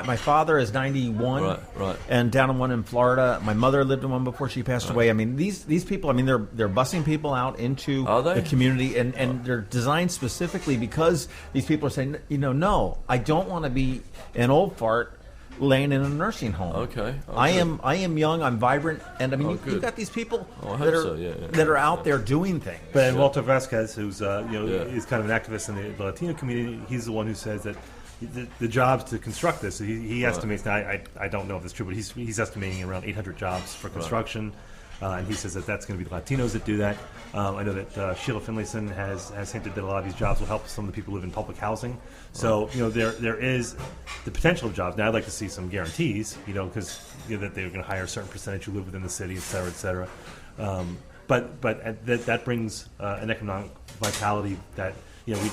my father is 91, Right. and down in one in Florida. My mother lived in one before she passed away. I mean, these people. I mean, they're busing people out into Are they? the community, and they're designed specifically because these people are saying, no, I don't want to be an old fart laying in a nursing home. Okay. I am young. I'm vibrant, and I mean, you've good. got these people I hope that are so, yeah. that are out there doing things. But Walter Vasquez, who's is kind of an activist in the Latino community, he's the one who says that the jobs to construct this, he estimates. Now, I don't know if it's true, but he's estimating around 800 jobs for construction, and he says that that's going to be the Latinos that do that. I know that Sheila Finlayson has hinted that a lot of these jobs will help some of the people who live in public housing. So there is the potential of jobs. Now I'd like to see some guarantees, because that they're going to hire a certain percentage who live within the city, et cetera, et cetera. But that brings an economic vitality that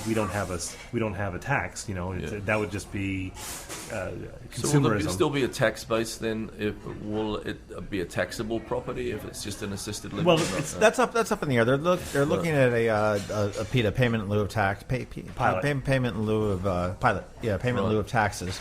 we don't have a tax. That would just be consumerism. So will there still be a tax base then? Will it be a taxable property if it's just an assisted living? Well, That's up in the air. They're looking at a PITA, payment in lieu of tax, Pilot. payment in lieu of pilot, payment in lieu of taxes,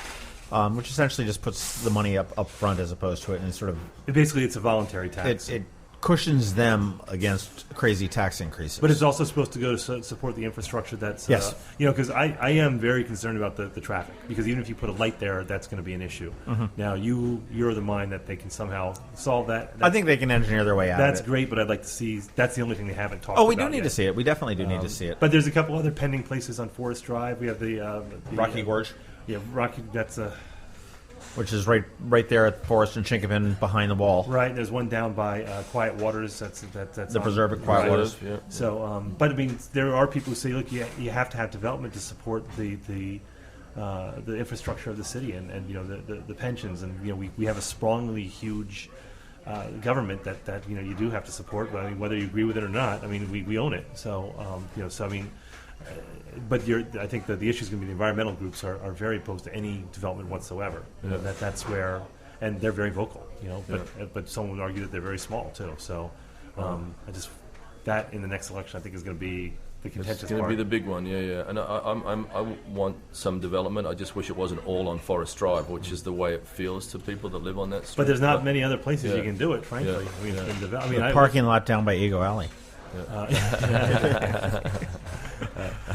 which essentially just puts the money up front as opposed to it, and sort of basically it's a voluntary tax. it cushions them against crazy tax increases. But it's also supposed to go to support the infrastructure that's, Yes. Because I am very concerned about the traffic, because even if you put a light there, that's going to be an issue. Mm-hmm. Now, you're the mind that they can somehow solve that. I think they can engineer their way out that's of it. great, but I'd like to see, that's the only thing they haven't talked about. Oh, we do need yet. to see it. We definitely do need to see it. But there's a couple other pending places on Forest Drive. We have the Rocky Gorge, Yeah, Rocky, that's which is right there at Forest and Chinkopin behind the wall. right. There's one down by Quiet Waters. That's The preserve at Quiet Waters. Yeah. So, but I mean, there are people who say, look, you have to have development to support the infrastructure of the city, and the pensions, and we have a sprawlingly huge government that you do have to support. But I mean, whether you agree with it or not, I mean, we own it. So so I mean. But I think that the issue is going to be the environmental groups are very opposed to any development whatsoever. Yeah. That's where, and they're very vocal. But someone would argue that they're very small too. So that in the next election, I think is going to be the contentious It's going to part. be the big one, yeah. And I want some development. I just wish it wasn't all on Forest Drive, which is the way it feels to people that live on that street. But there's not many other places Yeah. you can do it, frankly. Yeah. I mean, Yeah. it's been developed. The parking lot down by Eagle Alley.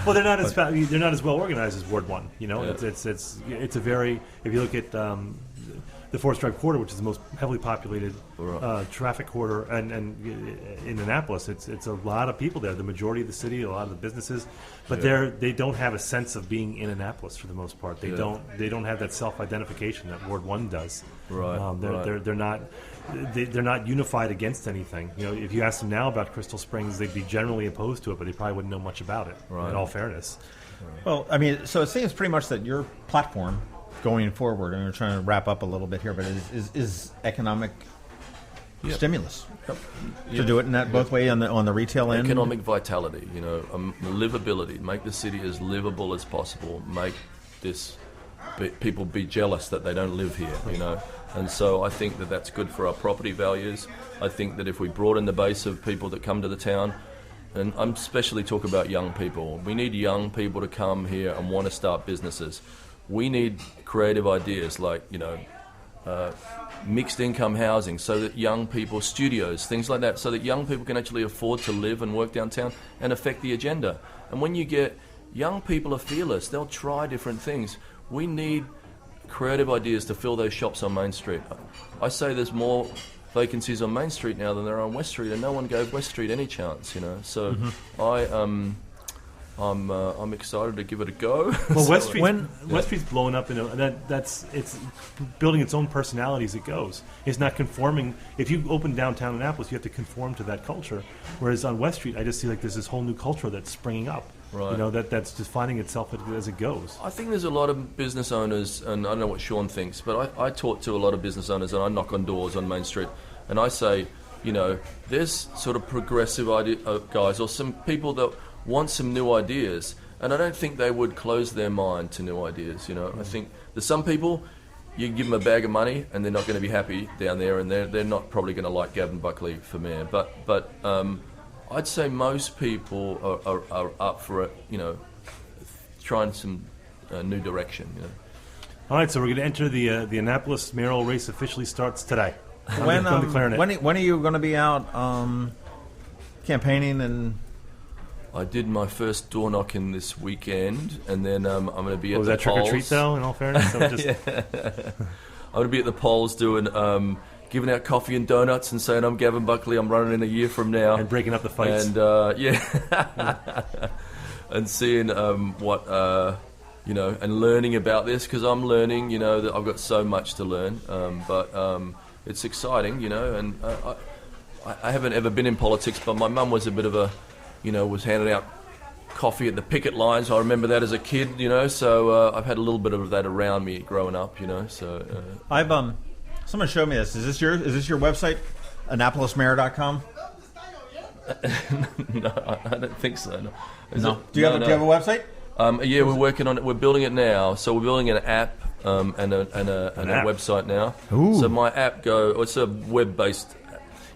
Well, they're not as well organized as Ward 1. Yeah. It's a very, if you look at the Forest Drive corridor, which is the most heavily populated traffic corridor, and in Annapolis, it's a lot of people there. The majority of the city, a lot of the businesses, but they don't have a sense of being in Annapolis for the most part. They don't have that self-identification that Ward 1 does. Right. They're not unified against anything. If you ask them now about Crystal Springs, they'd be generally opposed to it, but they probably wouldn't know much about it. Right. In all fairness. Well, I mean, so it seems pretty much that your platform going forward, and we're trying to wrap up a little bit here, but is economic stimulus to do it in that both way on the retail end. Economic vitality, livability, make the city as livable as possible, make people be jealous that they don't live here, And so I think that that's good for our property values. I think that if we broaden the base of people that come to the town, and I'm especially talking about young people, we need young people to come here and want to start businesses. We need creative ideas like, mixed income housing, so that young people, studios, things like that, so that young people can actually afford to live and work downtown and affect the agenda. And when you get young people are fearless, they'll try different things. We need creative ideas to fill those shops on Main Street. I say there's more vacancies on Main Street now than there are on West Street, and no one gave West Street any chance, So I'm excited to give it a go. Well, West Street's blowing up. It's building its own personality as it goes. It's not conforming. If you open downtown Annapolis, you have to conform to that culture. Whereas on West Street, I just see like there's this whole new culture that's springing up. Right. You know, that's just finding itself as it goes. I think there's a lot of business owners, and I don't know what Sean thinks, but I talk to a lot of business owners, and I knock on doors on Main Street, and I say, you know, there's sort of progressive guys or some people that want some new ideas, and I don't think they would close their mind to new ideas. You know, I think there's some people, you give them a bag of money and they're not going to be happy down there, and they're not probably going to like Gavin Buckley for mayor. But I'd say most people are up for it. You know, trying some new direction. You know. All right, so we're going to enter the Annapolis mayoral race. Officially starts today. When are you going to be out campaigning? And I did my first door knocking this weekend, and then I'm going to be at was the that polls. trick or treat though? In all fairness, so just... I'm going to be at the polls doing giving out coffee and donuts and saying I'm Gavin Buckley. I'm running in a year from now, and breaking up the fights. And and seeing what. You know, and learning about this, because I'm learning, you know, that I've got so much to learn. But it's exciting, you know, and I haven't ever been in politics, but my mum was a bit of a, you know, was handing out coffee at the picket lines. I remember that as a kid, you know, so I've had a little bit of that around me growing up, you know. So I've someone showed me this. Is this your website, AnnapolisMayor.com? No, I don't think so. No. No. Do you have a website? Yeah, we're working on it. We're building it now. So we're building an app and a website now. Ooh. So my app it's a web-based.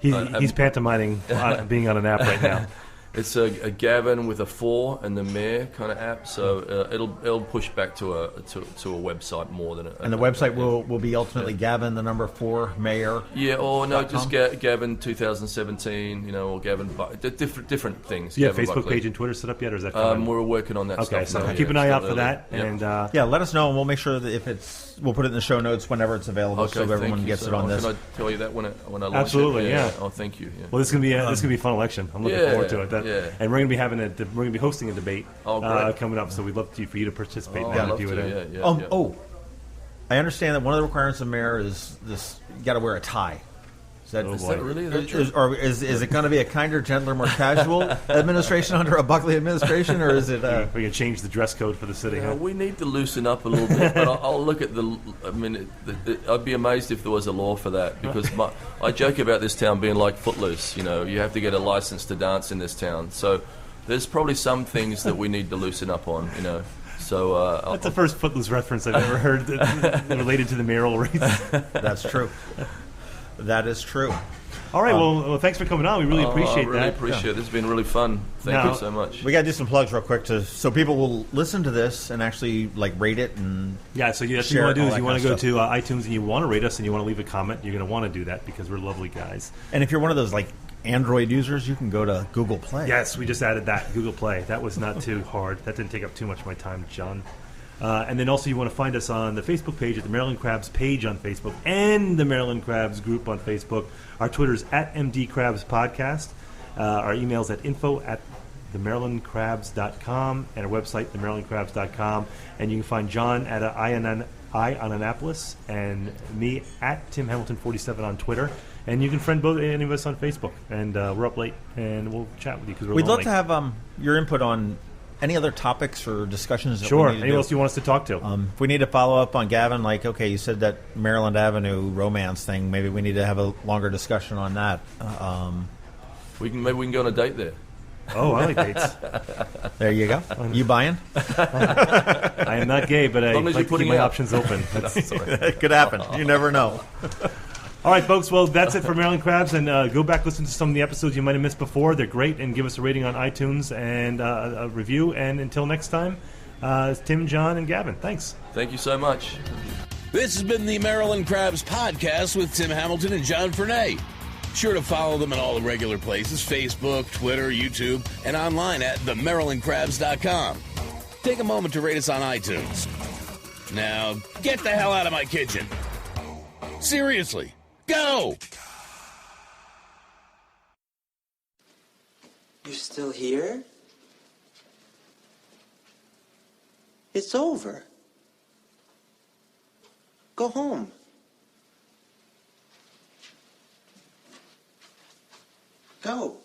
He's pantomiming being on an app right now. It's a Gavin with a 4 and the mayor kind of app. So it'll push back to a website more than and the website will be ultimately Gavin the number 4 mayor. Yeah, or no, just Gavin 2017. You know, or Gavin different things. Yeah, Gavin Facebook Buckley. Page and Twitter set up yet, or is that coming? We're working on that. Okay, stuff so now, keep an eye out for early. that, Yep. and let us know, and we'll make sure that we'll put it in the show notes whenever it's available, so everyone gets it on this. Can I tell you that when I launch absolutely, it? yeah. Oh, thank you. Yeah. Well, this is gonna be a fun election. I'm looking forward to it. And we're gonna be we're gonna be hosting a debate coming up. So we'd love for you to participate in that if you would. I understand that one of the requirements of mayor is this: you got to wear a tie. Is that really? Is it going to be a kinder, gentler, more casual administration under a Buckley administration, or is it? We're going to change the dress code for the city. Yeah, we need to loosen up a little bit. But I'll look at I'd be amazed if there was a law for that, because I joke about this town being like Footloose. You know, you have to get a license to dance in this town. So there's probably some things that we need to loosen up on. You know. So that's the first Footloose reference I've ever heard related to the mayoral race. That's true. That is true. All right. Well, thanks for coming on. We really appreciate that. I really appreciate it. This has been really fun. Thank you so much. We got to do some plugs real quick so people will listen to this and actually rate it and so that's what you want to do is you want to go to iTunes and you want to rate us and you want to leave a comment. You're going to want to do that because we're lovely guys. And if you're one of those Android users, you can go to Google Play. Yes, we just added that, Google Play. That was not too hard. That didn't take up too much of my time, John. And then also you want to find us on the Facebook page at the Maryland Crabs page on Facebook and the Maryland Crabs group on Facebook. Our Twitter's at MD Crabs Podcast. Our email's at info@themarylandcrabs.com and our website, themarylandcrabs.com. And you can find John at I on Annapolis and me at Tim Hamilton 47 on Twitter. And you can friend both any of us on Facebook. And we're up late and we'll chat with you because we'd love to have your input on any other topics or discussions that sure. we need to Anyone else you want us to talk to? If we need to follow up on Gavin, you said that Maryland Avenue romance thing, maybe we need to have a longer discussion on that. Maybe we can go on a date there. Oh, I like dates. There you go. You buying? I am not gay, but I like to keep my options open. It could happen. You never know. All right, folks. Well, that's it for Maryland Crabs. And go back, listen to some of the episodes you might have missed before. They're great. And give us a rating on iTunes and a review. And until next time, it's Tim, John, and Gavin. Thanks. Thank you so much. This has been the Maryland Crabs Podcast with Tim Hamilton and John Fernay. Sure to follow them in all the regular places, Facebook, Twitter, YouTube, and online at themarylandcrabs.com. Take a moment to rate us on iTunes. Now, get the hell out of my kitchen. Seriously. Go! You're still here? It's over. Go home. Go.